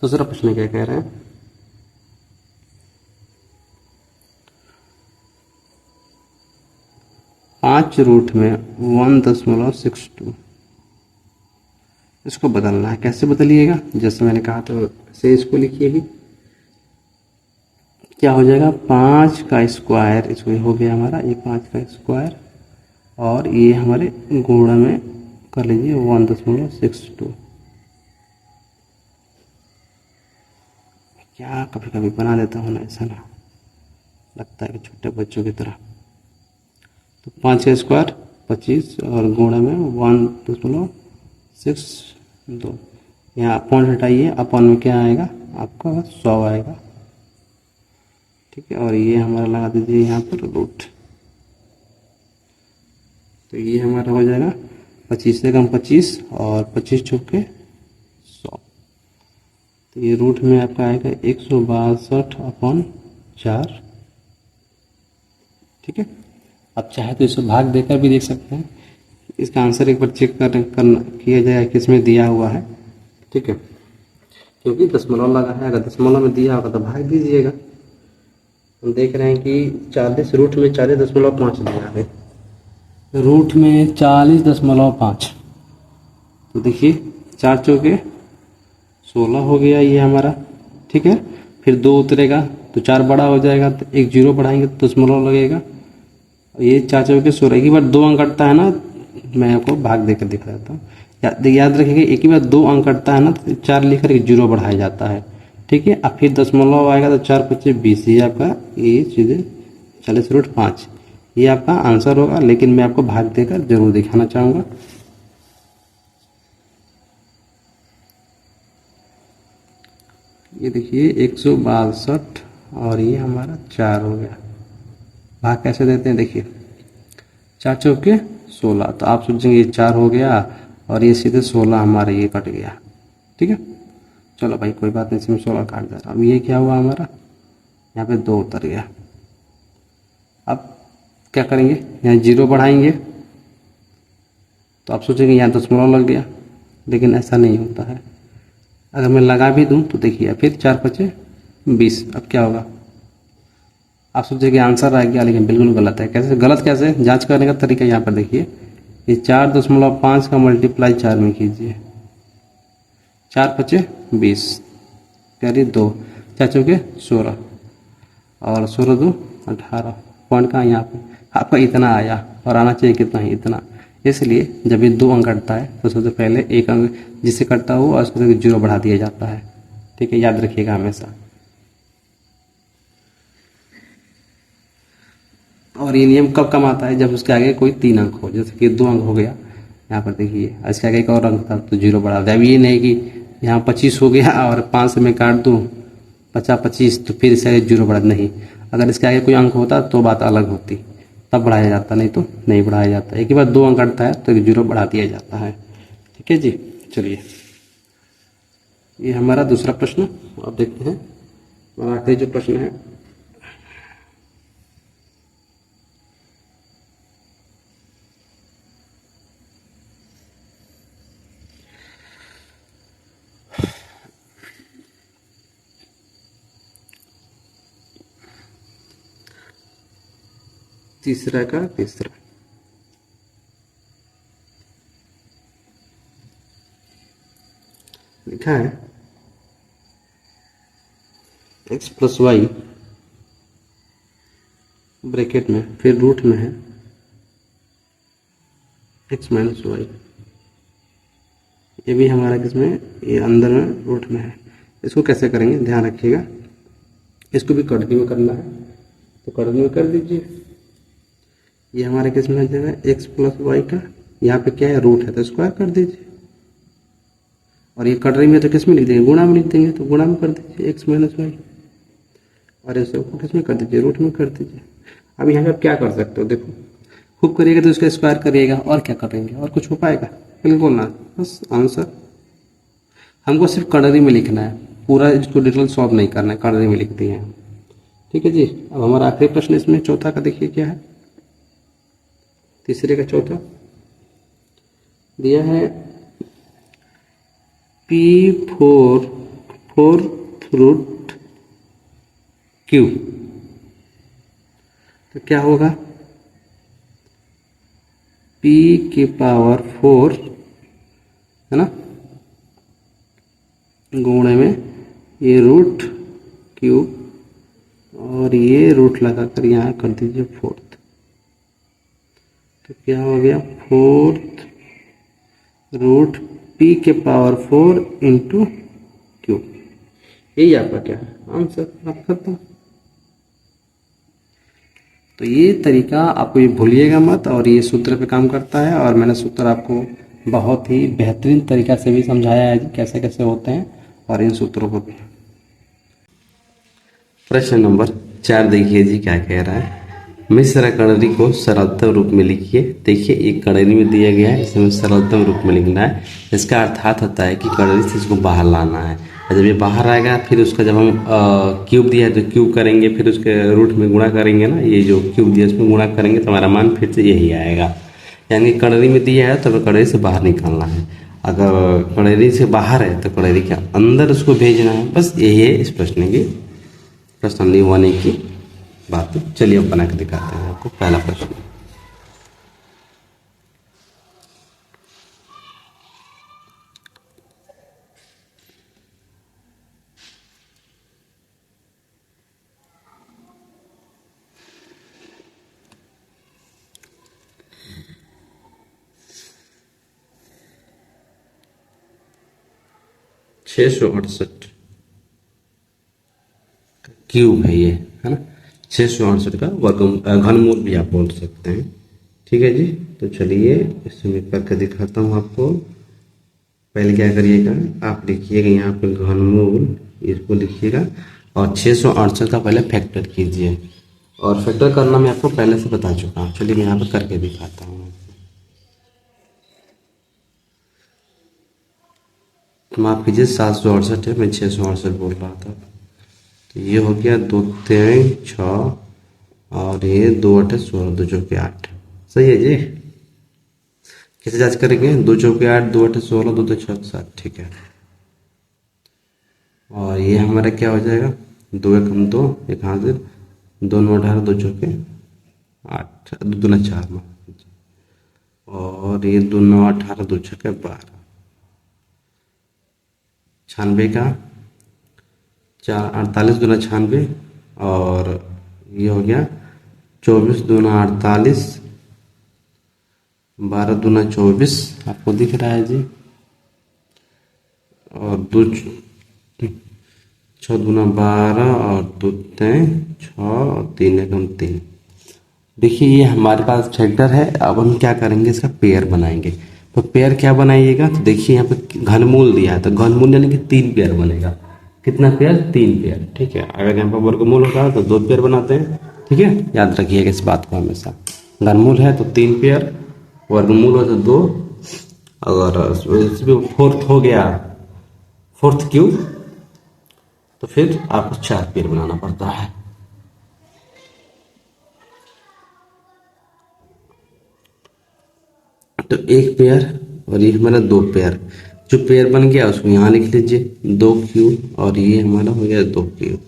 दूसरा प्रश्न क्या कह रहे हैं, पांच रूट में 1.62, इसको बदलना है, कैसे बदलिएगा, जैसे मैंने कहा तो से इसको लिखिए भी, क्या हो जाएगा 5 का स्क्वायर, इसको हो गया हमारा ये 5 का स्क्वायर, और ये हमारे गुणा में कर लीजिए 1.62, क्या कभी कभी बना देता हूँ ना, ऐसा ना लगता है कि छोटे बच्चों की तरह। तो 5 का स्क्वायर 25, और गुणा में 1.62, यहाँ अपॉन हटाइए, अपॉन में क्या आएगा आपका 100 आएगा। ठीक है, और ये हमारा लगा दीजिए यहाँ पर रूट, तो ये हमारा हो जाएगा 25 से कम 25, और 25 चौके 100, तो ये रूट में आपका आएगा 162/4। ठीक है, आप चाहे तो इसे भाग देकर भी देख सकते हैं, इसका आंसर एक बार चेक करना किया जाए कि इसमें दिया हुआ है। ठीक है, क्योंकि दशमलव लगा है, अगर दशमलव में दिया होगा तो भाग दीजिएगा। हम देख रहे हैं कि 40 रूट में 40.5 दिया है, रूट में 40.5, तो देखिए 4 चौके 16 हो गया ये हमारा, ठीक है। फिर 2 उतरेगा तो 4 बड़ा हो जाएगा, तो एक जीरो बढ़ाएंगे तो दशमलव लगेगा। ये 4 चौके 16, एक ही बार 2 अंक कटता है ना, मैं आपको भाग देकर दिखा देता हूँ। याद रखिएगा, एक ही बार 2 अंक कटता है ना तो 4 लिखकर एक जीरो बढ़ाया जाता है, ठीक है। अब फिर दशमलव आएगा तो 4 पच्चीस 20, ये आपका ये चीज़ें 40√5 ये आपका आंसर होगा। लेकिन मैं आपको भाग देकर जरूर दिखाना चाहूँगा। ये देखिए 162 और ये हमारा 4 हो गया। भाग कैसे देते हैं, देखिए 4 चौके 16, तो आप सोचेंगे ये 4 हो गया और ये सीधे 16 हमारा ये कट गया, ठीक है। चलो भाई कोई बात नहीं, इसमें 16 काट दे रहा। अब ये क्या हुआ हमारा, यहाँ पे 2 उतर गया। अब क्या करेंगे, यहाँ जीरो बढ़ाएंगे तो आप सोचेंगे यहाँ दशमलव लग गया, लेकिन ऐसा नहीं होता है। अगर मैं लगा भी दूं तो देखिए फिर 4 पचे 20, अब क्या होगा, आप सोचेंगे आंसर आ गया, लेकिन बिल्कुल गलत है। कैसे गलत, कैसे जांच करने का तरीका यहाँ पर देखिए, ये 4.5 का मल्टीप्लाई 4 में कीजिए, 4 पचे 20 करिए 2, 4 चौके 16 और 16 2 18, पॉइंट कहाँ यहाँ पे आपका इतना आया, और आना चाहिए कितना ही, इतना। इसलिए जब ये 2 अंक कटता है तो सबसे पहले एक अंक जिससे कटता हो और उसके जीरो बढ़ा दिया जाता है, ठीक है, याद रखिएगा हमेशा। और ये नियम कब काम आता है, जब उसके आगे कोई 3 अंक हो, जैसे कि 2 अंक हो गया यहाँ पर देखिए, इसके आगे एक और अंक था तो जीरो बढ़ा दिया। अब ये नहीं कि यहाँ 25 हो गया और 5 से मैं काट दूँ 50 25 तो फिर इसके आगे जीरो बढ़ा, नहीं। अगर इसके आगे कोई अंक होता तो बात अलग होती, तब बढ़ाया जाता, नहीं तो नहीं बढ़ाया जाता। एक ही बार 2 अंक कटता है तो एक जीरो बढ़ा दिया जाता है, ठीक है जी। चलिए ये हमारा दूसरा प्रश्न, अब देखते हैं हमारा आखिरी जो प्रश्न है। तीसरा का तीसरा, लिखा है x प्लस वाई ब्रैकेट में, फिर रूट में है x माइनस वाई। ये भी हमारा किसमें, ये अंदर में रूट में है। इसको कैसे करेंगे ध्यान रखिएगा, इसको भी कटनी में करना है तो कटनी में कर दीजिए। ये हमारे किस में है, x प्लस वाई का, यहाँ पे क्या है रूट है तो स्क्वायर कर दीजिए, और ये कट रही में तो किस में लिख देंगे, गुणा में लिख देंगे, तो गुणा में कर दीजिए x माइनस वाई, और इसे किस में कर दीजिए, रूट में कर दीजिए। अब यहाँ पे आप क्या कर सकते हो, देखो खूब करिएगा तो इसका स्क्वायर करिएगा, और क्या करेंगे, और कुछ हो पाएगा, बिल्कुल ना। बस आंसर हमको सिर्फ कड़री में लिखना है, पूरा इसको डिटेल सॉल्व नहीं करना है, कड़री में लिख दिए हैं, ठीक है जी। अब हमारा आखिरी प्रश्न इसमें चौथा का देखिए क्या है, तीसरे का चौथा दिया है P4 फोर्थ रूट Q, तो क्या होगा, P की पावर 4 है ना, गुणे में ये रूट Q, और ये रूट लगाकर यहाँ कर दीजिए 4, तो क्या हो गया, 4th रूट P के पावर 4 इंटू Q, यही आपका क्या है आंसर, आप खत्म। तो ये तरीका आपको ये भूलिएगा मत, और ये सूत्र पे काम करता है, और मैंने सूत्र आपको बहुत ही बेहतरीन तरीका से भी समझाया है कैसे कैसे होते हैं, और इन सूत्रों को भी। प्रश्न नंबर 4 देखिए जी क्या कह रहा है, मिश्र कड़री को सरलतम रूप में लिखिए। देखिए एक कड़री में दिया गया है, इसमें सरलतम रूप में लिखना है। इसका अर्थात होता है कि कड़री से इसको बाहर लाना है, और जब ये बाहर आएगा फिर उसका जब हम क्यूब दिया है तो क्यूब करेंगे, फिर उसके रूट में गुणा करेंगे ना, ये जो क्यूब दिया उसमें गुणा करेंगे तो हमारा मान फिर से यही आएगा। यानी कड़री में दिया है तो हमें कड़री से बाहर निकालना है, अगर कड़री से बाहर है तो कड़री के अंदर उसको भेजना है। बस यही है इस प्रश्न की, प्रश्न नहीं होने की बात। चलिए अब बना के दिखाते हैं आपको पहला प्रश्न। 668 क्यूब है ये, है ना। 668 का घनमूल भी आप बोल सकते हैं। ठीक है जी। तो चलिए इसे मैं करके दिखाता हूँ आपको। पहले क्या करिएगा, आप लिखिएगा यहाँ पे घनमूल, इसको लिखिएगा और 668 का पहले फैक्टर कीजिए। और फैक्टर करना मैं आपको पहले से बता चुका हूँ। चलिए मैं यहाँ पे करके दिखाता हूँ। माफ कीजिए 768 है, मैं 668 बोल रहा था। तो ये हो गया 2 3 6 और ये 2 8 16, 2 चौके 8। सही है जी। कैसे जांच करेंगे, 2 चौके 8, 2 8 16, 2 2 6 7। ठीक है। और ये हमारा क्या हो जाएगा, 2 1 हम 2, एक हाजिर, 2 9 18, 2 चौके 8, 2 दूना 4 में, और ये 2 9 18, 2 छक्के 12, 96 का 4 48 दूना 96, और ये हो गया 24 दूना 48, 12 दूना 24, आपको दिख रहा है जी। और 2 6 दूना 12 और 2 3 6 और 3 एकम 3। देखिए ये हमारे पास फैक्टर है। अब हम क्या करेंगे, इसका पेयर बनाएंगे। तो पेयर क्या बनाइएगा, तो देखिए यहाँ पे घनमूल दिया है, तो घनमूल यानी कि 3 पेयर बनेगा। कितना पेयर, 3 पेयर। ठीक है। अगर यहाँ पर वर्गमूल होता है तो 2 पेयर बनाते हैं। ठीक है, याद रखिएगा इस बात को हमेशा। घनमूल है तो 3 पेयर, वर्गमूल हो तो 2, अगर इसमें फोर्थ हो गया, फोर्थ क्यूब, तो फिर आपको 4 पेयर बनाना पड़ता है। तो 1 पेयर और ये हमारा 2 पेयर। जो पेयर बन गया उसको यहाँ लिख लीजिए 2 क्यूब, और ये हमारा हो गया 2 क्यूब।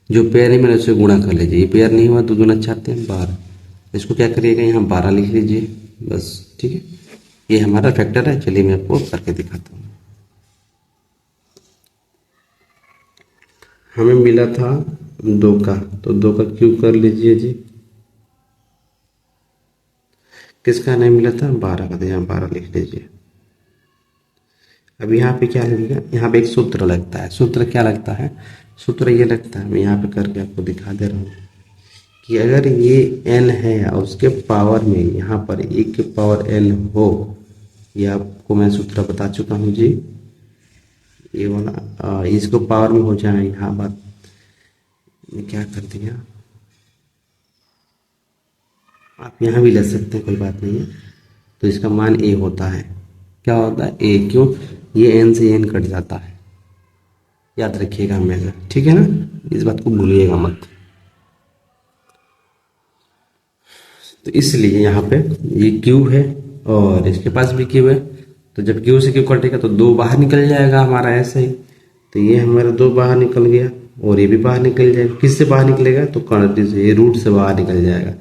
जो पेयर है मैंने उससे गुणा कर लीजिए। ये पेयर नहीं हुआ तो गुना 4 3 12, इसको क्या करिएगा, यहाँ 12 लिख लीजिए बस। ठीक है, ये हमारा फैक्टर है। चलिए मैं आपको करके दिखाता हूँ। हमें मिला था 2 का, तो 2 का क्यूब कर लीजिए जी। किसका नहीं मिला था, 12 का, तो यहाँ 12 लिख लीजिए। अब यहाँ पे क्या लगेगा, यहाँ पे एक सूत्र लगता है। सूत्र क्या लगता है, सूत्र ये लगता है, मैं यहाँ पे करके आपको दिखा दे रहा हूँ कि अगर ये n है और उसके पावर में यहाँ पर 1 के पावर n हो, ये आपको मैं सूत्र बता चुका हूँ जी। ये वाला इसको पावर में हो जाए, यहाँ बात मैं क्या कर दिया, आप यहाँ भी ले सकते हैं, कोई बात नहीं है। तो इसका मान a होता है। क्या होता है, a, क्यों, ये n से n कट जाता है। याद रखिएगा हमेशा। ठीक है ना, इस बात को भूलिएगा मत। तो इसलिए यहाँ पे ये क्यूब है और इसके पास भी क्यूब है। तो जब क्यूब से क्यूब कटेगा तो 2 बाहर निकल जाएगा हमारा, ऐसे ही। तो ये हमारा 2 बाहर निकल गया और ये भी बाहर निकल जाएगा। किससे बाहर निकलेगा, तो कड़री से, ये रूट से बाहर निकल जाएगा।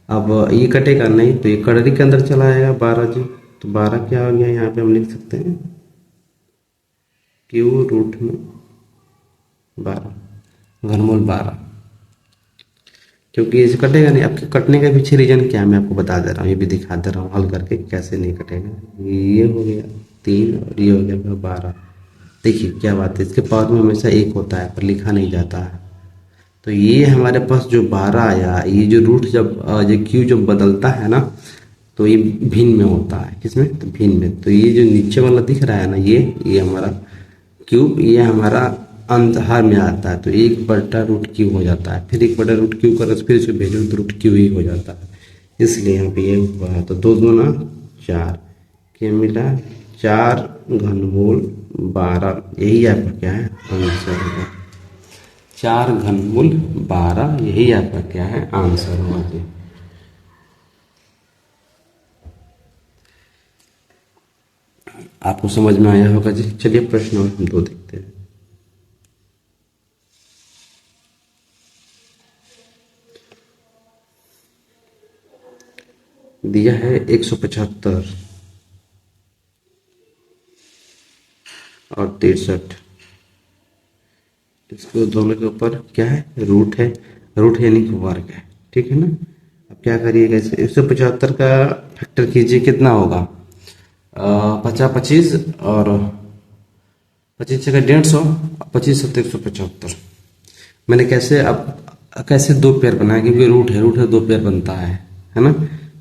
अब ये कटेगा नहीं तो ये कड़री के अंदर चला आएगा 12 जी। तो 12 क्या हो गया, यहाँ पे हम लिख सकते हैं क्यू रूट में 12, घनमूल 12, क्योंकि इसे कटेगा नहीं। आपके कटने का पीछे रीजन क्या है मैं आपको बता दे रहा हूँ, ये भी दिखा दे रहा हूँ हल करके कैसे नहीं कटेगा। ये हो गया 3 और ये हो गया 12। देखिए क्या बात है, इसके पावर में हमेशा 1 होता है पर लिखा नहीं जाता है। तो ये हमारे पास जो 12 आया, ये जो रूट जब जो क्यू जब बदलता है ना, तो ये भिन्न में होता है। किसमें, तो भिन्न में। तो ये जो नीचे वाला दिख रहा है ना, ये हमारा क्यूब, ये हमारा अंतहार में आता है। तो 1/√क्यू हो जाता है। फिर 1/√क्यू कर फिर इसको भेजो तो √क्यू ही हो जाता है। इसलिए यहाँ पे ये हुआ है। तो 2 दूना 4, क्या मिला, 4 घनमूल 12। यही आपका क्या है, आंसर होगा। 4 घनमूल 12, यही आपका क्या है, आंसर होगा जी। आपको समझ में आया होगा जी। चलिए प्रश्न और हम 2 देखते हैं। दिया है 175 और 63। इसको दोनों के ऊपर क्या है, रूट है। रूट यानी कि वर्ग है। ठीक है ना। अब क्या करिएगा, इसे 175 का फैक्टर कीजिए, कितना होगा, 50 25 और 25 जगह 150, 25 सत्तर 175। मैंने कैसे अब कैसे दो पेयर बनाया, क्योंकि रूट है दो पेयर बनता है ना।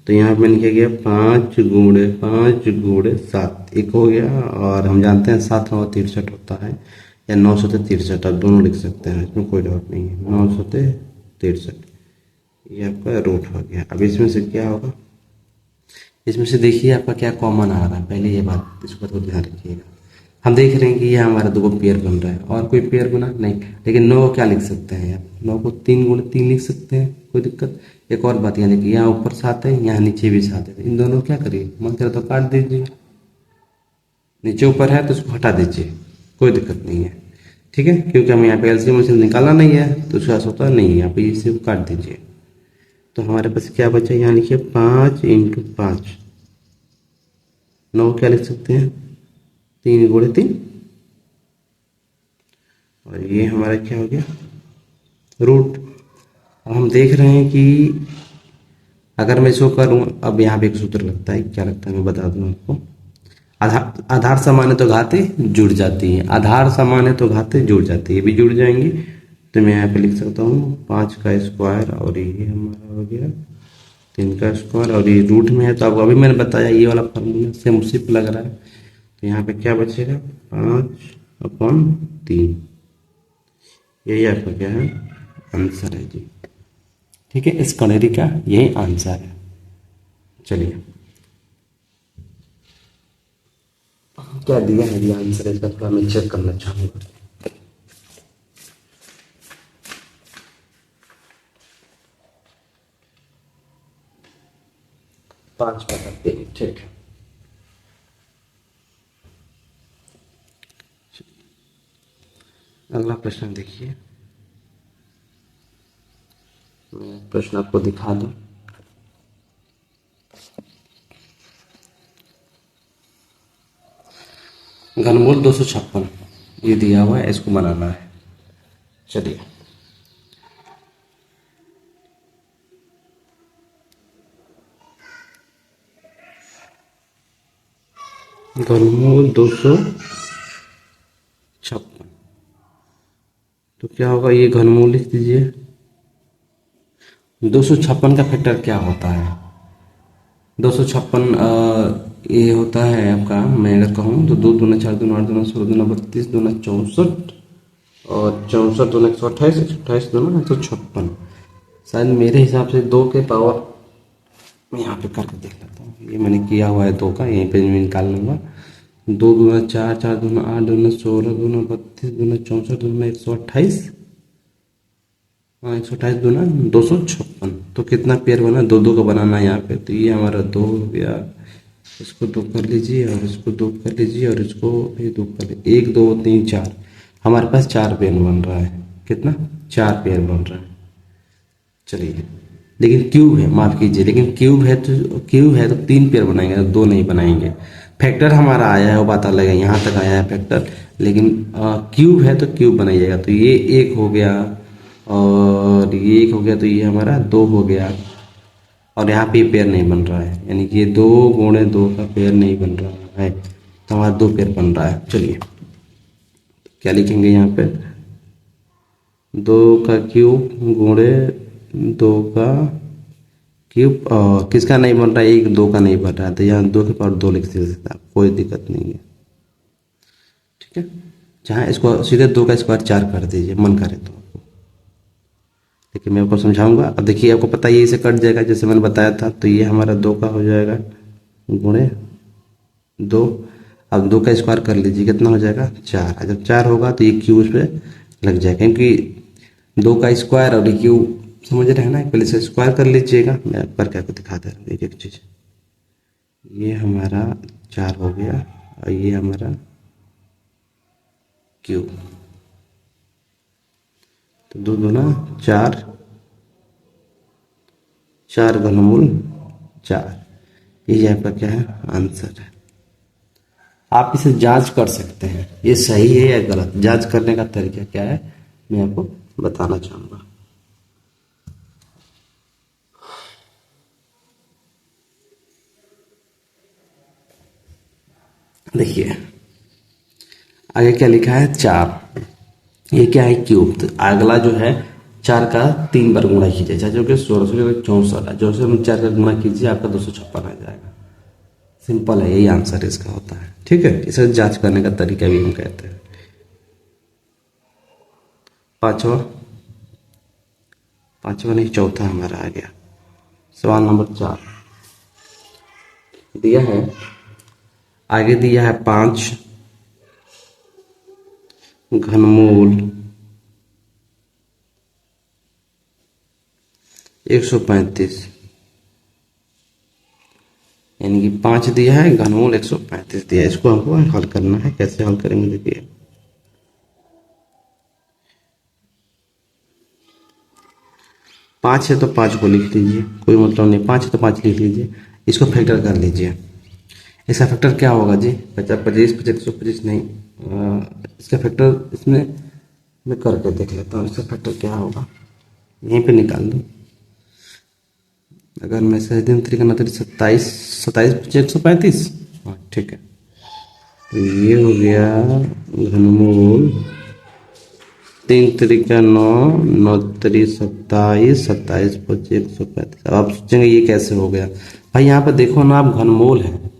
तो यहाँ पे मैंने क्या किया, 5 × 5 × 7 एक हो गया, और हम जानते हैं 7×9 = 63 होता है, या 9×63 आप दोनों लिख सकते हैं, इसमें कोई डाउट नहीं है। 9×63 ये आपका रूट हो गया। अब इसमें से क्या होगा, इसमें से देखिए आपका क्या कॉमन आ रहा है, पहले ये बात, इस बात को ध्यान रखिएगा। हम देख रहे हैं कि ये हमारा दो पेयर बन रहा है, और कोई पेयर बना नहीं, लेकिन 9 को क्या लिख सकते हैं आप, 9 को 3 × 3 लिख सकते हैं, कोई दिक्कत। एक और बात, यानी कि यहाँ ऊपर 7 है, यहाँ नीचे भी 7 है, इन दोनों क्या करिए, मन करे तो काट दीजिए, नीचे ऊपर है तो उसको हटा दीजिए, कोई दिक्कत नहीं है, ठीक है। क्योंकि हमें यहाँ पे एलसीएम निकालना नहीं है, तो उसका होता नहीं है, यहाँ पे इसे काट दीजिए। तो हमारे पास क्या बचा, यहाँ लिखिए 5 × 5, 9 क्या लिख सकते हैं, 3 × 3, और ये हमारा क्या हो गया, रूट। अब हम देख रहे हैं कि अगर मैं इसको करूँ, अब यहाँ पे एक सूत्र लगता है, क्या लगता है मैं बता दूँ आपको। आधार आधार समान है तो घाते जुड़ जाती है, आधार समान है तो घाते जुड़ जाती है, ये भी जुड़ जाएंगी। तो मैं यहाँ पे लिख सकता हूँ 5 का स्क्वायर, और ये हमारा हो गया 3 का स्क्वायर, और ये रूट में है तो आपको अभी मैंने बताया ये वाला फॉर्मूला सेम उसी पे लग रहा है। तो यहाँ पे क्या बचेगा, 5/3, यही आपका क्या है, आंसर है जी, ठीक है। इस क्वेरी का यही आंसर है। चलिए, क्या दिया है ये आंसर, इसका थोड़ा मैं चेक करना चाहूँगा। पाँच का करते हैं, ठीक है। अगला प्रश्न देखिए, मैं प्रश्न आपको दिखा दूं। घनमूल 256 ये दिया हुआ है, इसको बनाना है। चलिए, घनमूल 256, तो क्या होगा, ये घनमूल लिख दीजिए। 256 का फैक्टर क्या होता है, 256 ये होता है आपका, मैं अगर कहूँ तो 2 दूना 4 दूना 8 दूना 16 दूना 32 दूना 64, और 64 दूना 128, 128 दूना 156। शायद मेरे हिसाब से 2 के पावर, मैं यहाँ पे करके देख लेता हूँ, ये मैंने किया हुआ है 2 का, यहीं पे मैं निकाल लूँगा। 2 दूना 4, 4 दूना 8 दूना 16 दूना 32 दूना 64 दूना 128, हाँ 128 दूना 256। तो कितना पेयर बना, 2 2 का बनाना है यहाँ पे, तो ये हमारा 2 हो गया, इसको 2 कर लीजिए, और इसको 2 कर लीजिए, और इसको भी 2 कर लीजिए, 1 2 3 4, हमारे पास 4 पेयर बन रहा है। कितना, 4 पेयर बन रहा है। चलिए, लेकिन क्यूब है, माफ कीजिए, लेकिन क्यूब है तो 3 पेयर बनाएंगे, तो 2 नहीं बनाएंगे। फैक्टर हमारा आया है, वो बात अलग है, यहाँ तक आया है फैक्टर, लेकिन क्यूब है तो क्यूब बनाइएगा। तो ये 1 हो गया, और ये 1 हो गया, तो ये हमारा 2 हो गया, और यहाँ पे पेयर नहीं बन रहा है, यानी कि ये 2 × 2 का पेयर नहीं बन रहा है, तो हमारा 2 पेयर बन रहा है। चलिए, क्या लिखेंगे यहाँ पे, 2 का क्यूब गुणे 2 का क्यूब, और किसका नहीं बन रहा है, 1 2 का नहीं बन रहा है, तो यहाँ 2 के पावर 2 लिख सकते हैं, कोई दिक्कत नहीं है, ठीक है। जहाँ इसको सीधे 2 का स्क्वायर 4 कर दीजिए, मन करे तो, लेकिन मैं आपको समझाऊंगा। अब देखिए, आपको पता है ये इसे कट जाएगा, जैसे मैंने बताया था, तो ये हमारा 2 का हो जाएगा गुणे 2, अब 2 का स्क्वायर कर लीजिए, कितना हो जाएगा 4, जब 4 होगा तो ये क्यू उस पर लग जाएगा, क्योंकि 2 का स्क्वायर और ये क्यू समझ रहे हैं ना, पहले से स्क्वायर कर लीजिएगा, मैं करके आपको दिखाता हूँ एक एक चीज़। ये हमारा 4 हो गया, और ये हमारा क्यू, तो 2 दूना 4, 4 घनमूल 4, ये आपका क्या है, आंसर है। आप इसे जांच कर सकते हैं, ये सही है या गलत, जांच करने का तरीका क्या है मैं आपको बताना चाहूंगा। देखिए, आगे क्या लिखा है 4, ये क्या है क्यूब। तो अगला जो है 4 का 3 बार गुणा कीजिए, चाहे जो कि 1664 64 में 4 का गुणा कीजिए आपका 256 आ जाएगा। सिंपल है, यही आंसर इसका होता है। ठीक है, इसे जांच करने का तरीका भी हम कहते हैं। पांचवा, पांचवा नहीं चौथा हमारा आ गया। सवाल नंबर 4 दिया है, आगे दिया है 5 घनमूल 135, यानी कि 5 दिया है, घनमूल 135 दिया है। इसको हमको हल करना है। कैसे हल करेंगे देखिए, पाँच है तो 5 को लिख लीजिए, कोई मतलब नहीं। 5 है तो 5 लिख लीजिए, इसको फैक्टर कर लीजिए। इसका फैक्टर क्या होगा जी, 50 25 25 125 नहीं, इसका फैक्टर इसमें मैं करके देख लेता हूँ। इसका फैक्टर क्या होगा, यहीं पे निकाल दूँ। अगर मैं सही दिन तरीका ना, 27 27 135, हाँ ठीक है। तो ये हो गया घनमूल 3 तरीका 9 9 तरी 27 27 25 135। अब आप सोचेंगे ये कैसे हो गया भाई, यहाँ पर देखो ना, आप घनमूल है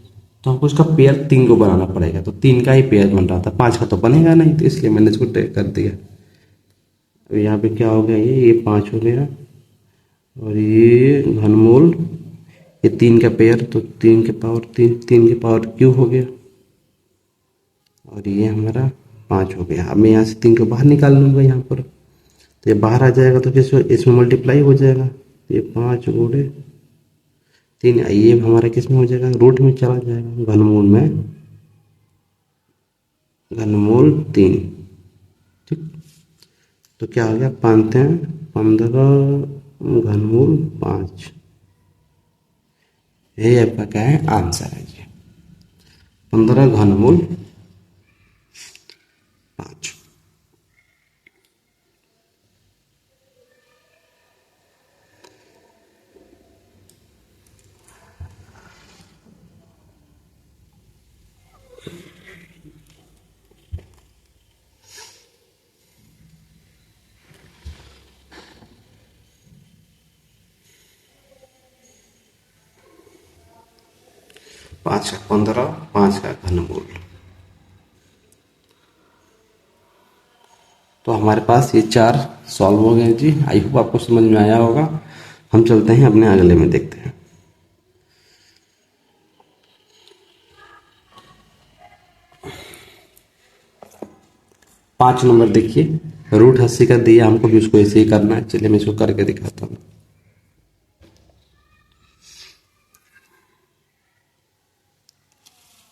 तो हमको इसका पेयर 3 को बनाना पड़ेगा, तो 3 का ही पेयर बन रहा था, 5 का तो बनेगा नहीं, तो इसलिए मैंने इसको टेक कर दिया। अब यहाँ पे क्या हो गया, ये 5 हो गया, और ये घनमूल ये 3 का पेयर, तो 3 के पावर 3 3 के पावर क्यू हो गया, और ये हमारा 5 हो गया। अब मैं यहाँ से 3 को बाहर निकाल लूँगा यहाँ पर, तो ये बाहर आ जाएगा, तो फिर इसमें मल्टीप्लाई हो जाएगा। तो ये 5 गुणे 3, ये हमारा किस में हो जाएगा, रूट में चला जाएगा, घनमूल में घनमूल 3। ठीक, तो क्या हो गया, 5 हैं 15 घनमूल 5, ये आपका क्या है आंसर है ये 15 घनमूल 5। पाँच का 15, 5 का घनमूल। तो हमारे पास ये 4 सॉल्व हो गए जी। आई होप आपको समझ में आया होगा। हम चलते हैं अपने अगले में, देखते हैं। पाँच नंबर देखिए, √80 का दिया हमको, भी उसको ऐसे ही करना है। चलिए मैं इसको करके दिखाता हूँ।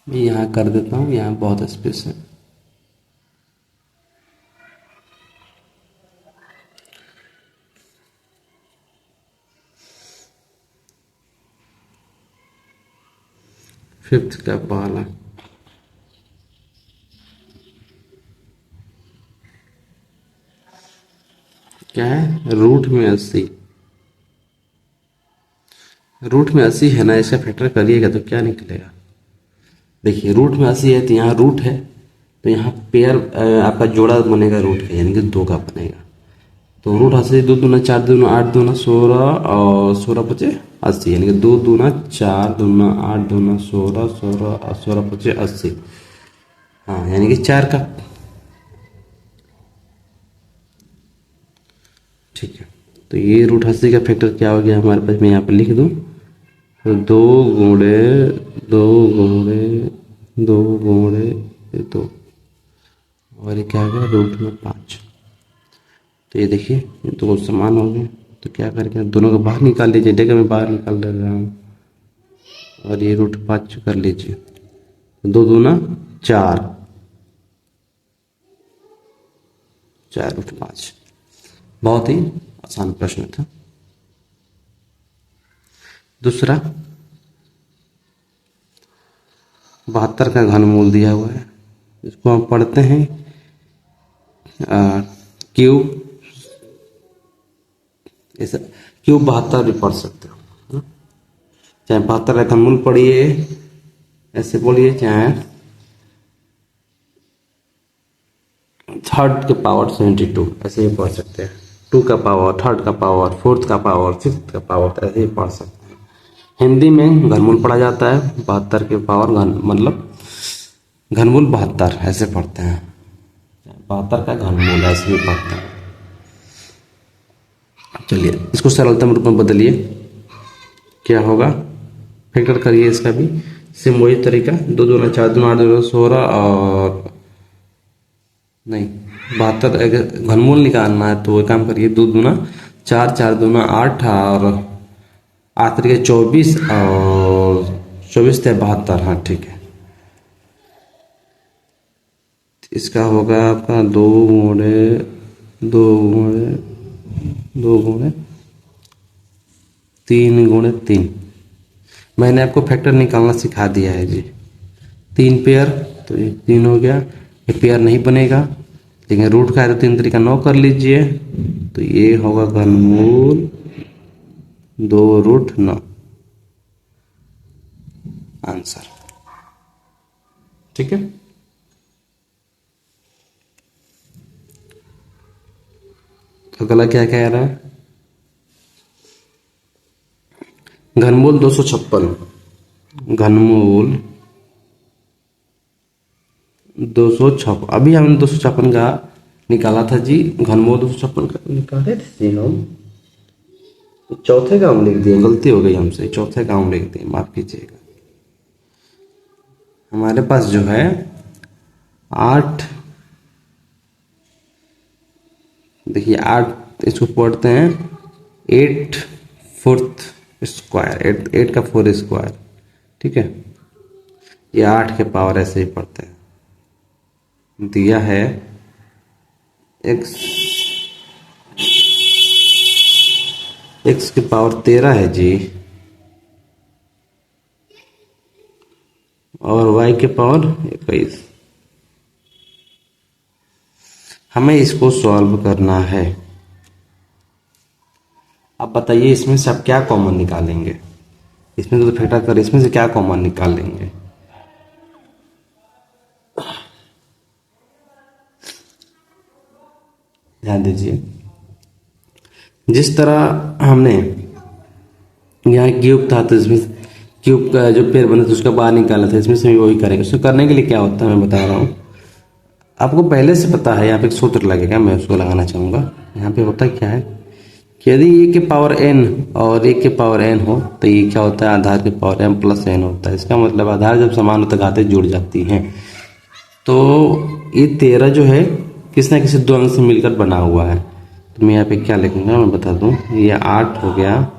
मैं यहाँ कर देता हूँ, यहाँ बहुत स्पेस है। फिफ्थ का पहला क्या है, रूट में 80, रूट में 80 है ना, इसका फैक्टर करिएगा तो क्या निकलेगा। देखिए रूट में 80 है, तो यहाँ रूट है, तो यहाँ पेयर आपका जोड़ा बनेगा रूट का, यानी कि 2 का बनेगा। तो √80 2 दूना 4 दूना 8 दूना 16, और 16 पचे 80, यानी कि 2 दूना 4 दूना 8 दूना 16 16 16 पचे 80, हाँ यानी कि 4 का। ठीक है, तो ये √80 का फैक्टर क्या हो गया हमारे पास, मैं यहाँ पर लिख दूँ, तो 2 गुणे 2 गुणे 2 गुणे 2, और ये क्या हो गया रूट में 5। तो ये देखिए ये तो कुछ समान हो गए, तो क्या करके दोनों को बाहर निकाल लीजिए। देखिए मैं बाहर निकाल दे रहा हूँ, और ये √5 कर लीजिए, 2 दूना 4 4 √5। बहुत ही आसान प्रश्न था। दूसरा 72 का घनमूल दिया हुआ है, इसको हम पढ़ते हैं क्यूब, ऐसा क्यूब 72 भी पढ़ सकते हो, है ना? चाहे 72 का घनमूल पढ़िए, ऐसे बोलिए, चाहे थर्ड के पावर 72, ऐसे ही पढ़ सकते हैं। 2 का पावर, थर्ड का पावर, फोर्थ का पावर, सिक्स का पावर, ऐसे ही पढ़ सकते हैं। हिंदी में घनमूल पढ़ा जाता है, 72 के पावर मतलब घनमूल 72 ऐसे पढ़ते हैं, 72 का घनमूल ऐसे ही पढ़ते हैं। चलिए इसको सरलतम रूप में बदलिए, क्या होगा, फैक्टर करिए इसका भी सेम वही तरीका, 2 दूना 4 दूना 8 दूना 16 और नहीं 72 घनमूल निकालना है तो वो काम करिए, 2 दूना 4 4 दूना 8 और 8 तरीके 24 और 24 थे 72, हाँ ठीक है। इसका होगा आपका 2 गुणे 2 गुणे 2 गुणे 3 गुणे 3। मैंने आपको फैक्टर निकालना सिखा दिया है जी। 3 पेयर तो ये 3 हो गया, ये पेयर नहीं बनेगा लेकिन रूट का है तो 3 तरीका 9 कर लीजिए, तो ये होगा घनमूल 2√9 आंसर, ठीक है। तो अगला क्या कह रहा है, घनमूल 256, घनमूल 256, अभी हमने 256 का निकाला था जी, घनमूल 256 का निकाले थे हम, चौथे का हम लिख दिए, गलती हो गई हमसे, चौथे का हम लिख दिए, माफ कीजिएगा। हमारे पास जो है 8, देखिए 8 इसको पढ़ते हैं 8 फोर्थ स्क्वायर, 8 का 4 स्क्वायर, ठीक है। ये 8 के पावर ऐसे ही पढ़ते हैं, दिया है x की पावर 13 है जी, और y के पावर 21। हमें इसको सॉल्व करना है। अब बताइए इसमें से आप क्या कॉमन निकालेंगे, इसमें तो फैक्टर कर, इसमें से क्या कॉमन निकालेंगे। ध्यान दीजिए, जिस तरह हमने यहाँ क्यूब था तो इसमें क्यूब का जो पेड़ बना था उसका बाहर निकाला था, इसमें से भी वही करेंगे। उसको करने के लिए क्या होता है मैं बता रहा हूँ, आपको पहले से पता है, यहाँ पे एक सूत्र लगेगा, मैं उसको लगाना चाहूँगा। यहाँ पे होता क्या है कि यदि ए के पावर n और ए के पावर n हो तो ये क्या होता है, आधार के पावर m प्लस n होता है। इसका मतलब आधार जब समान होता है घातें जुड़ जाती हैं। तो ये 13 जो है किसी न किसी 2 अंक से मिलकर बना हुआ है, तो मैं यहाँ पे क्या लिखूंगा मैं बता दूं, ये 8 हो गया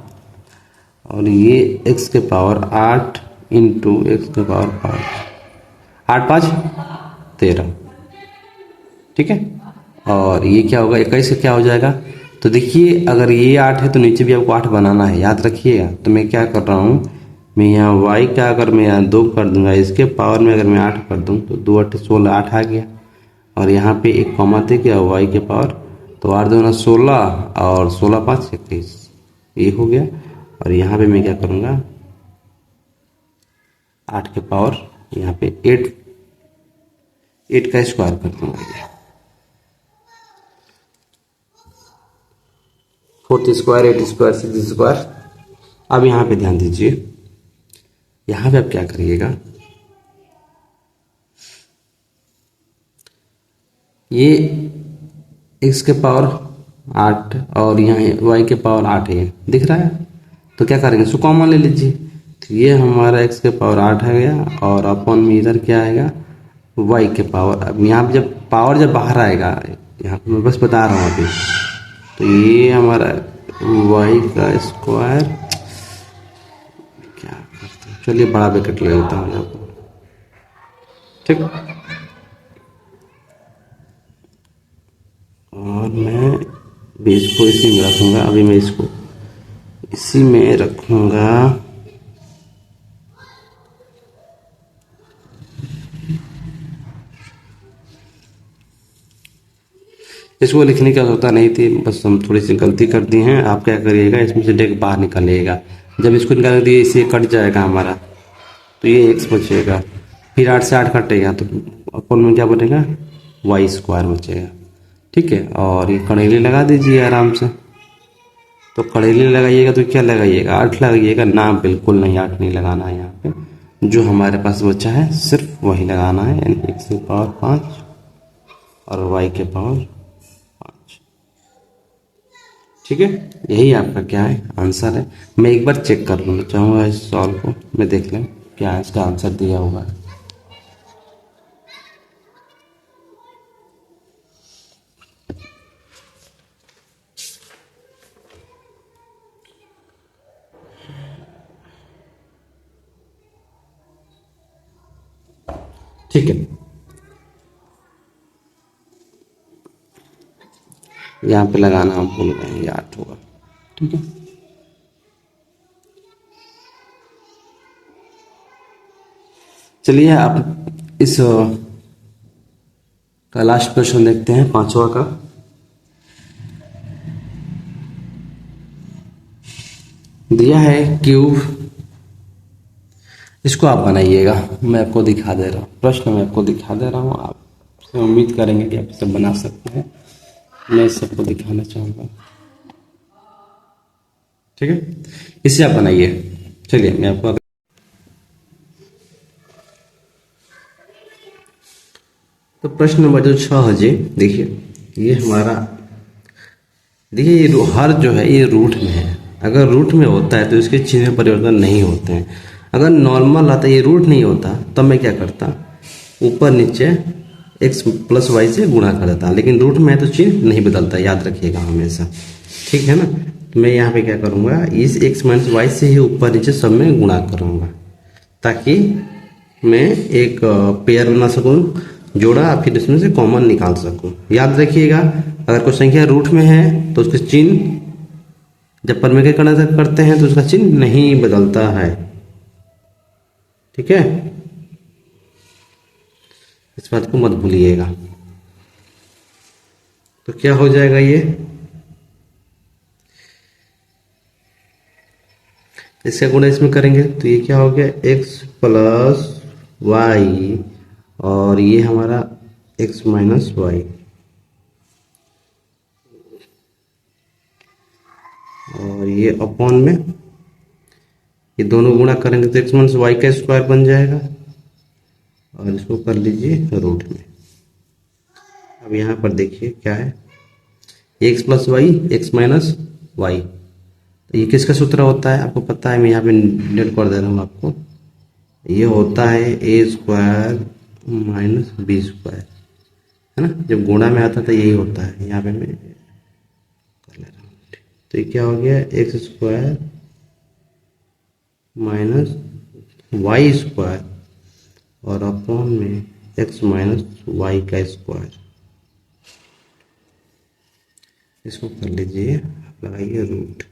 और ये x के पावर 8 इंटू एक्स के पावर 5, 8 5 13, ठीक है। और ये क्या होगा 21 का क्या हो जाएगा, तो देखिए अगर ये 8 है तो नीचे भी आपको 8 बनाना है, याद रखिएगा। तो मैं क्या कर रहा हूँ, मैं यहाँ y का अगर मैं यहाँ 2 कर दूंगा, इसके पावर में अगर मैं 8 कर दूँ तो 2 8 16, 8 आ गया। और यहाँ पे एक कॉमा थे क्या y के पावर, तो 8 2 16 और 16 5 21, ये हो गया। और यहाँ पे मैं क्या करूँगा 8 के पावर यहाँ पे 8 का स्क्वायर कर दूंगा, 4 स्क्वायर 8 स्क्वायर 6 स्क्वायर। अब यहाँ पे ध्यान दीजिए, यहाँ पे आप क्या करिएगा, ये x के पावर 8 और यहाँ y के पावर 8 है, दिख रहा है। तो क्या करेंगे, इसको कॉमन ले लीजिए, तो ये हमारा x के पावर 8 आ गया और अपन में इधर क्या आएगा y के पावर। अब यहाँ पे जब पावर जब बाहर आएगा, यहाँ पे मैं बस बता रहा हूँ अभी, तो ये हमारा y का स्क्वायर, क्या करते हैं, चलिए बड़ा ब्रैकेट ले लेता हूँ यहाँ पर, ठीक। और मैं भी इसको इसी में रखूँगा, अभी मैं इसको इसी में रखूँगा। इसको लिखने की आवश्यकता नहीं थी, बस हम थोड़ी सी गलती कर दी हैं। आप क्या करिएगा, इसमें से डेक बाहर निकालिएगा, जब इसको निकाल दिए इसे कट जाएगा हमारा, तो ये x बचेगा, फिर 8 से 8 कटेगा तो अपन में क्या बनेगा वाई स्क्वायर बचेगा। ठीक है, और ये कड़ेली लगा दीजिए आराम से। तो कड़ेली लगाइएगा तो क्या लगाइएगा, 8 लगाइएगा ना, बिल्कुल नहीं, 8 नहीं लगाना है यहाँ पे। जो हमारे पास बचा है सिर्फ वही लगाना है, यानी x की पावर 5 और y के पावर 5। ठीक है, यही आपका क्या है, आंसर है। मैं एक बार चेक कर लूँगा चाहूँगा इस सॉल्व को, मैं देख लें क्या इसका आंसर दिया हुआ है। ठीक है, यहाँ पे लगाना हम भूल गए, ये 8 होगा। ठीक है, चलिए आप इस का लास्ट प्रश्न देखते हैं, 5वां का। दिया है क्यूब, इसको आप बनाइएगा, मैं आपको दिखा दे रहा हूँ, प्रश्न मैं आपको दिखा दे रहा हूँ, आप उम्मीद करेंगे कि आप इसे बना सकते हैं। मैं सबको दिखाना चाहूँगा। ठीक है, इसे आप बनाइए। चलिए मैं आपको, तो प्रश्न नंबर जो 6 है जी, देखिए ये हमारा, देखिए ये हर जो है ये रूट में है। अगर रूट में होता है तो इसके चिन्ह में परिवर्तन नहीं होते हैं। अगर नॉर्मल आता, ये रूट नहीं होता, तब मैं क्या करता, ऊपर नीचे x प्लस वाई से गुणा कर देता। लेकिन रूट में है तो चिन्ह नहीं बदलता, याद रखिएगा हमेशा। ठीक है ना, तो मैं यहाँ पे क्या करूँगा, इस x माइनस वाई से ही ऊपर नीचे सब में गुणा करूँगा, ताकि मैं एक पेयर बना सकूँ, जोड़ा, फिर इसमें से कॉमन निकाल सकूँ। याद रखिएगा, अगर कोई संख्या रूट में है तो उसके चिन्ह, जब परमेय करते हैं तो उसका चिन्ह नहीं बदलता है। ठीक है, इस बात को मत भूलिएगा। तो क्या हो जाएगा, ये इसका गुणा इसमें करेंगे तो ये क्या हो गया, x प्लस वाई, और ये हमारा x माइनस वाई, और ये अपॉन में ये दोनों गुणा करेंगे तो x माइनस वाई का स्क्वायर बन जाएगा, और इसको कर लीजिए रूट में। अब यहाँ पर देखिए क्या है, x plus y, x minus y, तो ये किसका सूत्र होता है आपको पता है, मैं यहाँ पे नोट कर दे रहा हूँ आपको। ये होता है ए स्क्वायर माइनस बी स्क्वायर, है ना, जब गुणा में आता था यही होता है। यहाँ पे मैं कर ले रहा हूँ, तो ये क्या हो गया, x square minus y square, और अपॉन में एक्स माइनस वाई का स्क्वायर। इसको कर लीजिए, आप लगाइए रूट।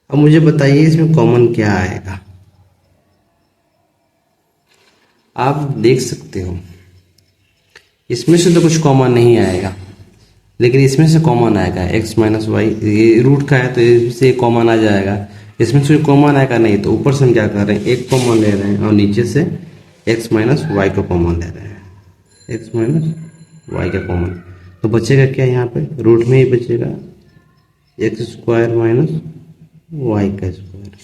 अब मुझे बताइए इसमें कॉमन क्या आएगा। आप देख सकते हो इसमें से तो कुछ कॉमन नहीं आएगा, लेकिन इसमें से कॉमन आएगा x माइनस वाई, ये रूट का है तो इससे कॉमन आ जाएगा। इसमें से कॉमन आएगा नहीं, तो ऊपर से हम क्या कर रहे हैं, एक कॉमन ले रहे हैं, और नीचे से x माइनस वाई को कॉमन ले रहे हैं, x माइनस वाई का कॉमन। तो बचेगा क्या, यहाँ पे रूट में ही बचेगा एक्स स्क्वायर माइनस वाई का स्क्वायर।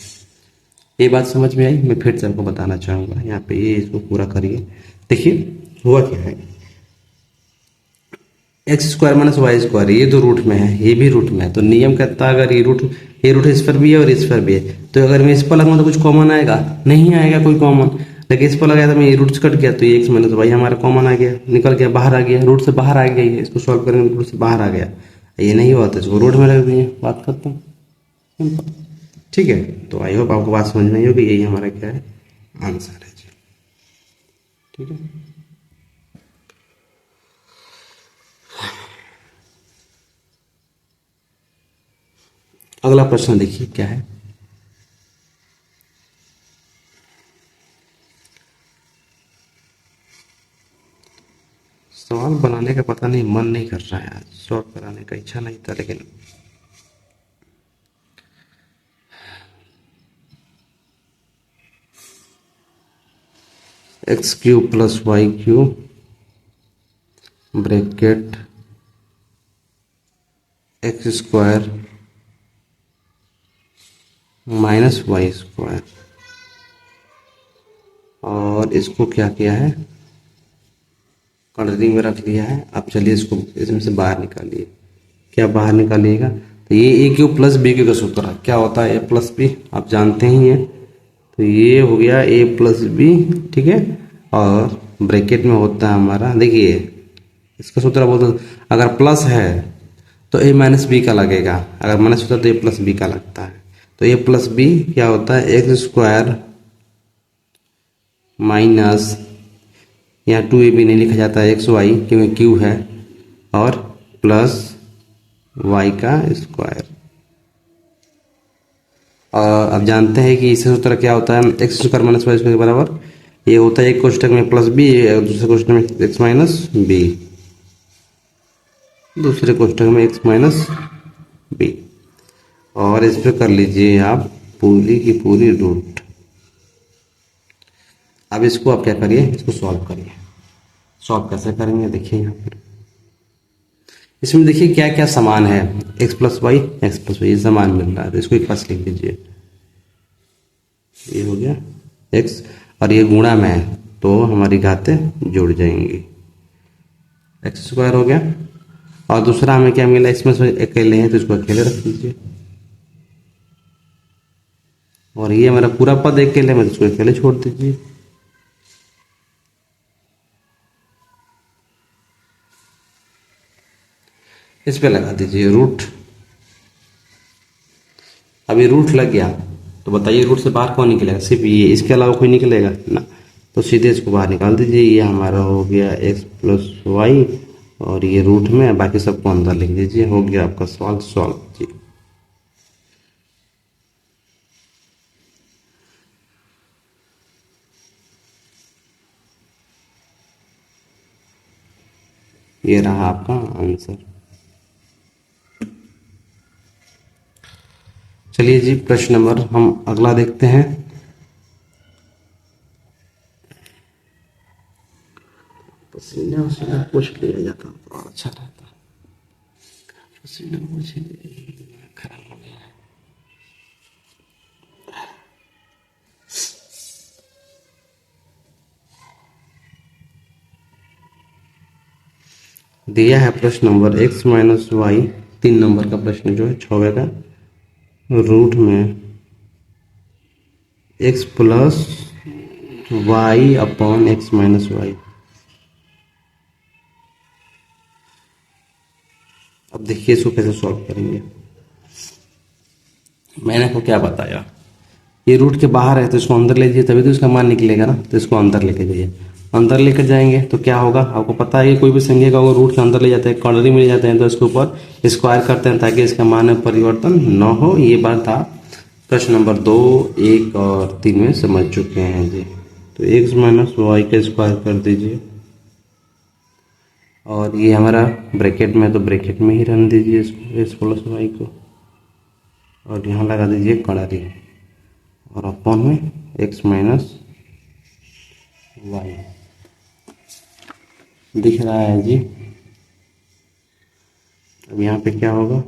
ये बात समझ में आई, मैं फिर से आपको बताना चाहूँगा। यहाँ पे ये इसको पूरा करिए, देखिए हुआ क्या है, x square minus y square, ये तो रूट में है, ये भी रूट में है, तो नियम कहता है अगर ये रूट इस पर भी है और इस पर भी है, तो अगर मैं इस पर लगाऊँ तो कुछ कॉमन आएगा, नहीं आएगा कोई कॉमन। लेकिन इस पर लगाया तो मैं ये रूट कट गया, तो ये एक्स माइनस वाई हमारा कॉमन आ गया, निकल गया, बाहर आ गया, रूट से बाहर आ गया, ये इसको सॉल्व करेंगे रूट से बाहर आ गया। ये नहीं हुआ तो इसको रूट में रख दिए, बात करता हूँ, सिंपल। ठीक है, तो आई होप आपको बात समझ में आई होगी, यही हमारा क्या है, आंसर है जी। ठीक है, अगला प्रश्न देखिए क्या है। सवाल बनाने का पता नहीं मन नहीं कर रहा है आज, सॉल्व कराने का इच्छा नहीं था, लेकिन x cube plus y cube bracket x square minus y square, और इसको क्या किया है, क्वाड्रेटिक में रख लिया है। अब चलिए इसको इसमें से बाहर निकालिए। क्या बाहर निकालिएगा, तो ये ए क्यू प्लस बी क्यू का सूत्र है। क्या होता है ए प्लस बी, आप जानते ही हैं। तो ये हो गया ए प्लस बी, ठीक है। और ब्रैकेट में होता है हमारा, देखिए इसका सूत्र बोलते, अगर प्लस है तो ए माइनस बी का लगेगा, अगर माइनस होता है तो ए प्लस बी का लगता है। तो ए प्लस बी क्या होता है, एक्स स्क्वायर माइनस, यहाँ 2ab नहीं लिखा जाता है, एक्स वाई क्योंकि क्यू है, और प्लस वाई का स्क्वायर। और अब जानते हैं कि इससे सूत्र क्या होता है, x square minus y square के बराबर ये होता है एक कोष्ठक में प्लस बी, दूसरे कोष्ठक में एक्स माइनस बी, दूसरे कोष्ठक में एक्स माइनस बी। और इस पर कर लीजिए आप पूरी की पूरी रूट। अब इसको आप क्या करिए, इसको सॉल्व करिए। सॉल्व कैसे करेंगे, देखिए यहाँ पर इसमें देखिए क्या क्या समान है, एक्स प्लस वाई ये समान मिल रहा है, तो इसको एक पास लिख लीजिए। ये हो गया एक्स, और ये गुणा में है तो हमारी घातें जुड़ जाएंगी, एक्स स्क्वायर हो गया। और दूसरा हमें क्या मिला, इसमें से अकेले हैं तो इसको अकेले रख दीजिए, और ये हमारा पूरा पद अकेले में, इसको अकेले छोड़ दीजिए। इस पे लगा दीजिए रूट। अभी रूट लग गया तो बताइए रूट से बाहर कौन निकलेगा, सिर्फ ये, इसके अलावा कोई निकलेगा ना, तो सीधे इसको बाहर निकाल दीजिए। ये हमारा हो गया एक्स प्लस वाई, और ये रूट में, बाकी सबको अंदर लिख दीजिए। हो गया आपका सवाल सॉल्व जी। ये रहा आपका आंसर। चलिए जी प्रश्न नंबर हम अगला देखते हैं। पसीना वसीना पूछ लिया जाता तो अच्छा रहता, पसीना पूछ खराब हो गया। दिया है प्रश्न number x minus y, 3 number का प्रश्न जो है 6वें का, रूट में x plus y upon x minus y. अब देखिए इसको कैसे सॉल्व करेंगे। मैंने आपको क्या बताया, ये रूट के बाहर है तो इसको अंदर ले जाइए, तभी तो इसका मान निकलेगा ना, तो इसको अंदर लेके जाइए। अंदर लेकर जाएंगे तो क्या होगा, आपको पता है कि कोई भी संख्या का अगर रूट के अंदर ले जाते हैं, कॉर्नरी में ले जाते हैं, तो इसके ऊपर स्क्वायर करते हैं ताकि इसका मान में परिवर्तन न हो। ये बात आप प्रश्न नंबर 2, 1 और 3 में समझ चुके हैं जी। तो एक्स माइनस वाई का स्क्वायर कर दीजिए, और ये हमारा ब्रैकेट में, तो ब्रैकेट में ही रहने दीजिए इसको, एक्स प्लस वाई को, और यहाँ लगा दीजिए कड़ारी, और अपॉन में एक्स माइनस वाई दिख रहा है जी। अब यहाँ पे क्या होगा,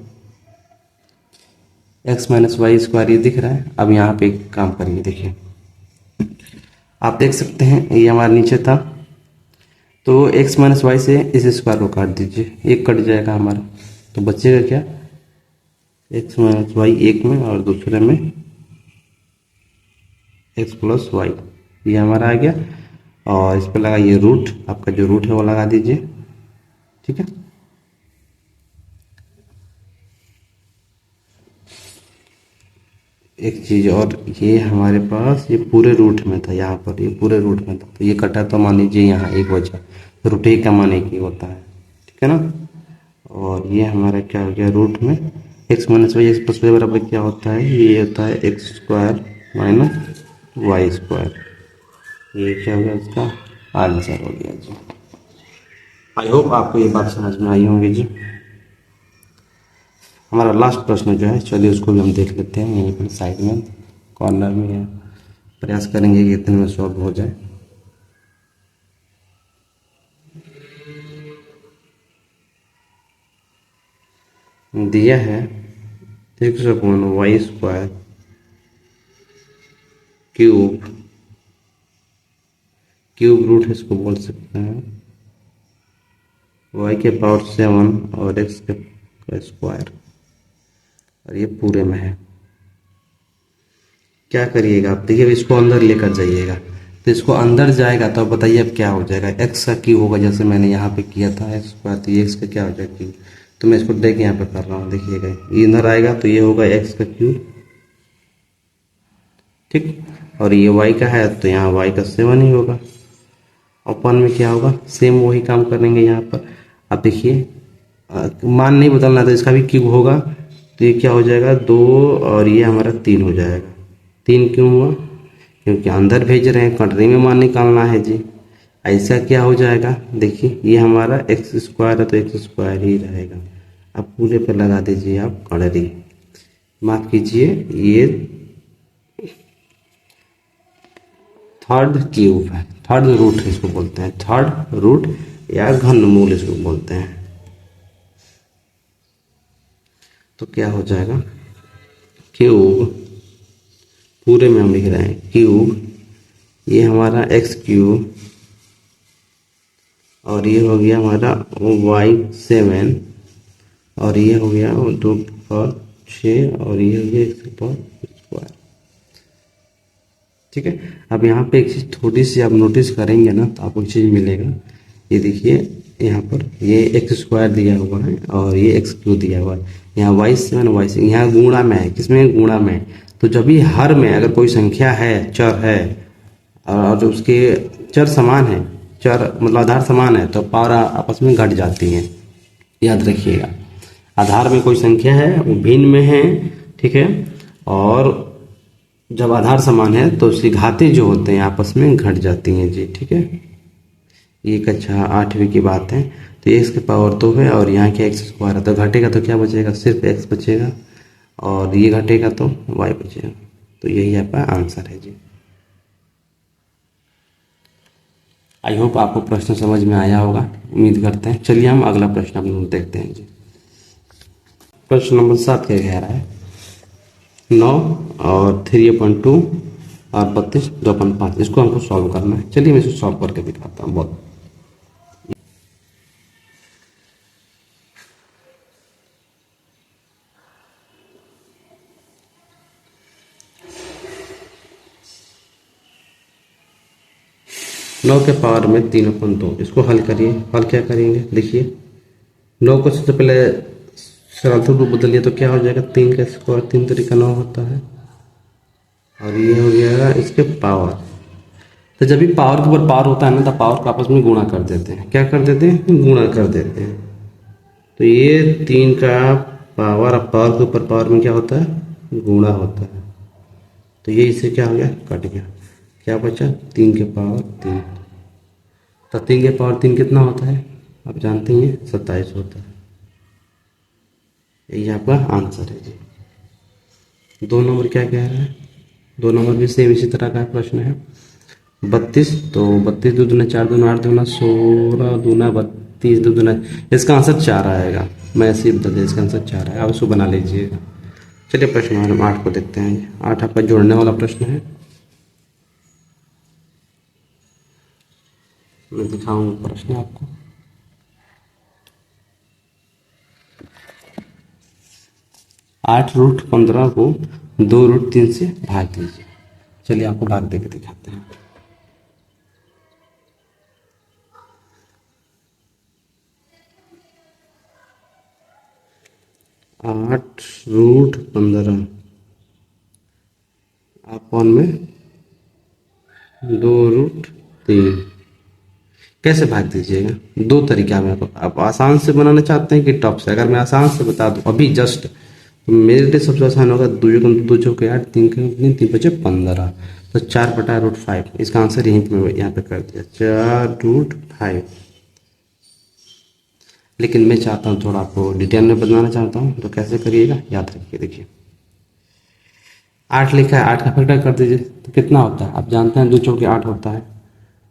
एक्स माइनस वाई स्क्वायर ये दिख रहा है। अब यहाँ पे एक काम करिए, देखिए आप देख सकते हैं ये हमारे नीचे था, तो एक्स माइनस वाई से इस स्क्वायर को काट दीजिए, एक कट जाएगा हमारा, तो बचेगा क्या, एक्स माइनस वाई एक में और दूसरे में एक्स प्लस वाई, ये हमारा आ गया। और इस पर लगा ये रूट, आपका जो रूट है वो लगा दीजिए, ठीक है। एक चीज़ और, ये हमारे पास ये पूरे रूट में था, यहाँ पर ये पूरे रूट में था, तो ये कटा तो मान लीजिए यहाँ एक बचा, तो रूट एक का मान एक ही होता है, ठीक है ना। और ये हमारा क्या हो गया, रूट में x minus y x plus y बराबर क्या होता है, ये होता है x square minus y square. ये क्या हो गया, इसका आंसर हो गया जी। आई होप आपको ये बात समझ में आई होंगी जी। हमारा लास्ट प्रश्न जो है, चलिए उसको भी हम देख लेते हैं, यहीं पर साइड में कॉर्नर में है, प्रयास करेंगे कि इतने में सॉल्व हो जाए। दिया है x upon y square cube, cube root इसको बोल सकते हैं, वाई के पावर 7 और एक्स का स्क्वायर, और ये पूरे में है। क्या करिएगा आप, देखिए इसको अंदर लेकर जाइएगा, तो इसको अंदर जाएगा तो बताइए अब क्या हो जाएगा, एक्स का क्यूब होगा, जैसे मैंने यहाँ पे किया था एक्स स्क्वायर, तो ये एक्स का क्या हो जाएगा क्यूब, तो मैं इसको देख यहाँ पे कर रहा हूँ, देखिएगा ये इधर आएगा तो ये होगा एक्स का क्यूब, ठीक, और ये वाई का है तो यहाँ वाई का 7 ही होगा, अपन में क्या होगा, सेम वही काम करेंगे यहाँ पर। अब देखिए मान नहीं बदलना, तो इसका भी क्यूब होगा, तो ये क्या हो जाएगा 2 और ये हमारा 3 हो जाएगा। 3 क्यों हुआ, क्योंकि अंदर भेज रहे हैं, कटरी में मान निकालना है जी। ऐसा क्या हो जाएगा, देखिए ये हमारा एक्स स्क्वायर है तो एक्स स्क्वायर ही रहेगा। अब पूरे पे लगा दीजिए आप कटरी, माफ कीजिए ये थर्ड क्यूब है, थर्ड रूट इसको बोलते हैं, थर्ड रूट या घनमूल इसको बोलते हैं। तो क्या हो जाएगा, क्यूब, पूरे में हम लिख रहे हैं क्यूब, ये हमारा एक्स क्यूब, और ये हो गया हमारा वाई 7, और ये हो गया 2 पर 6, और ये हो गया एक्स पर स्क्वायर, ठीक है। अब यहाँ पे एक चीज़ थोड़ी सी आप नोटिस करेंगे ना तो आपको एक चीज़ मिलेगा, ये देखिए यहाँ पर ये एक्स स्क्वायर दिया हुआ है और ये एक्स क्यूब दिया हुआ है, यहाँ वाई 7 वाई 6, यहाँ गुणा में है, किसमें गुणा में, तो जब भी हर में अगर कोई संख्या है, चर है, और जो उसके चर समान है, चर मतलब आधार समान है, तो पावर आपस में घट जाती हैं, याद रखिएगा। आधार में कोई संख्या है वो भिन्न में है, ठीक है, और जब आधार समान है तो उसकी घातें जो होते हैं आपस में घट जाती हैं जी, ठीक है। ये कक्षा 8वीं की बात है। तो एक्स की पावर 2 है और यहाँ के एक्स स्क्वायर है, तो घटेगा तो क्या बचेगा, सिर्फ एक्स बचेगा, और ये घटेगा तो वाई बचेगा। तो यही आपका आंसर है जी। आई होप आपको प्रश्न समझ में आया होगा, उम्मीद करते हैं। चलिए हम अगला प्रश्न हम लोग देखते हैं जी। प्रश्न नंबर 7 क्या कह रहा है, 9 और 3/2 और 32 2/5, इसको हमको सॉल्व करना है। चलिए मैं इसको सॉल्व करके दिखाता हूँ। बहुत 9 के पावर में 3/2, इसको हल करिए। हल क्या करेंगे, देखिए 9 को सबसे पहले सरलता रूप बदलिए तो क्या हो जाएगा, 3 का स्क्वायर 3 तरीका 9 होता है, और ये हो गया इसके पावर। तो जब भी पावर के ऊपर पावर होता है ना, तो पावर को आपस में गुणा कर देते हैं। क्या कर देते हैं, गुणा कर देते हैं। तो ये 3 का पावर, अब पावर के ऊपर पावर में क्या होता है, गुणा होता है। तो ये इससे क्या हो गया, कट गया, क्या बचा 3 के पावर 3। तो 3 के पावर 3 कितना होता है, आप जानते हैं 27 होता है। यही आपका आंसर है जी। 2 नंबर क्या कह रहा है, 2 नंबर भी सेम इसी तरह का प्रश्न है। 32, तो 32 2 दूना 4 दूना 8 दूना 16 दूना 32 2 दूना, इसका आंसर 4 आएगा। मैं ऐसे ही बता दें, इसका आंसर 4 है, आप इसको बना लीजिएगा। चलिए प्रश्न नंबर 8 को देखते हैं। 8 आपका जोड़ने वाला प्रश्न है। मैं दिखाऊंगा प्रश्न आपको। आठ रूट 15 को 2√3 से भाग दीजिए। चलिए आपको भाग देके दिखाते हैं। 8√15 अपॉन में 2√3 कैसे भाग दीजिएगा, 2 तरीका में। आप आसान से बनाना चाहते हैं कि टफ से। अगर मैं आसान से बता दूं अभी जस्ट, तो मेरे लिए सबसे आसान होगा 2 चौके 8 3 3 बचे 15, तो 4/√5। इसका आंसर यहीं पे यहाँ पे कर दिया 4√5। लेकिन मैं चाहता हूँ थोड़ा आपको डिटेल में बनाना चाहता हूँ, तो कैसे करिएगा, याद रखिए। देखिए 8 लिखा है, 8 का फैक्टर कर दीजिए तो कितना होता है, आप जानते हैं 2 चौके 8 होता है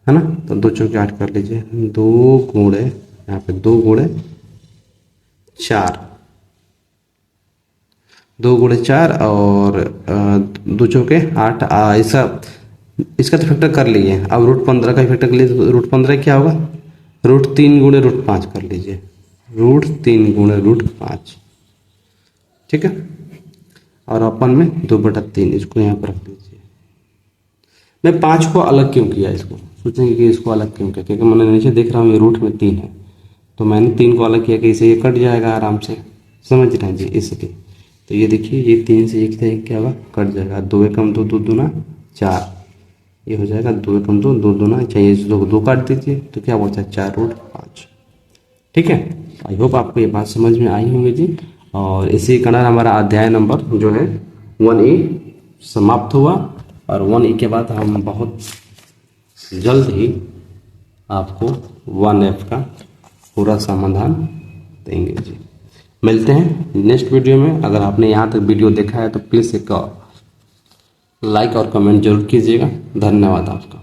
ना। तो 2 चौके 8 कर लीजिए, 2 गुणे यहाँ पे 2 गुणे 4, 2 गुणे 4 और 2 चौके 8। इसका तो फैक्टर कर लिए। अब √15 का फैक्टर कर लिए तो √15 क्या होगा, √3 गुणे √5 कर लीजिए, √3 गुणे √5, ठीक है। और अपन में 2/3 इसको यहाँ पर रख लीजिए। मैं 5 को अलग क्यों किया, इसको सोचेंगे कि इसको अलग क्यों किया, क्योंकि मैंने नीचे देख रहा हूँ ये रूट में 3 है, तो मैंने 3 को अलग किया कि इसे ये कट जाएगा आराम से, समझ रहे हैं जी, इसलिए। तो ये देखिए ये 3 से 1 क्या होगा, कट जाएगा। 2 एकम 2, 2 दूना 4, ये हो जाएगा 2 एकम 2, 2 दूना चाहिए, 2 काट दीजिए तो क्या बचा 4√5, ठीक है। आई होप आपको ये बात समझ में आई होंगी जी। और इसी कारण हमारा अध्याय नंबर जो है 1A समाप्त हुआ। और 1A के बाद हम बहुत जल्द ही आपको 1F का पूरा समाधान देंगे जी। मिलते हैं नेक्स्ट वीडियो में। अगर आपने यहाँ तक वीडियो देखा है तो प्लीज़ एक लाइक और कमेंट जरूर कीजिएगा। धन्यवाद आपका।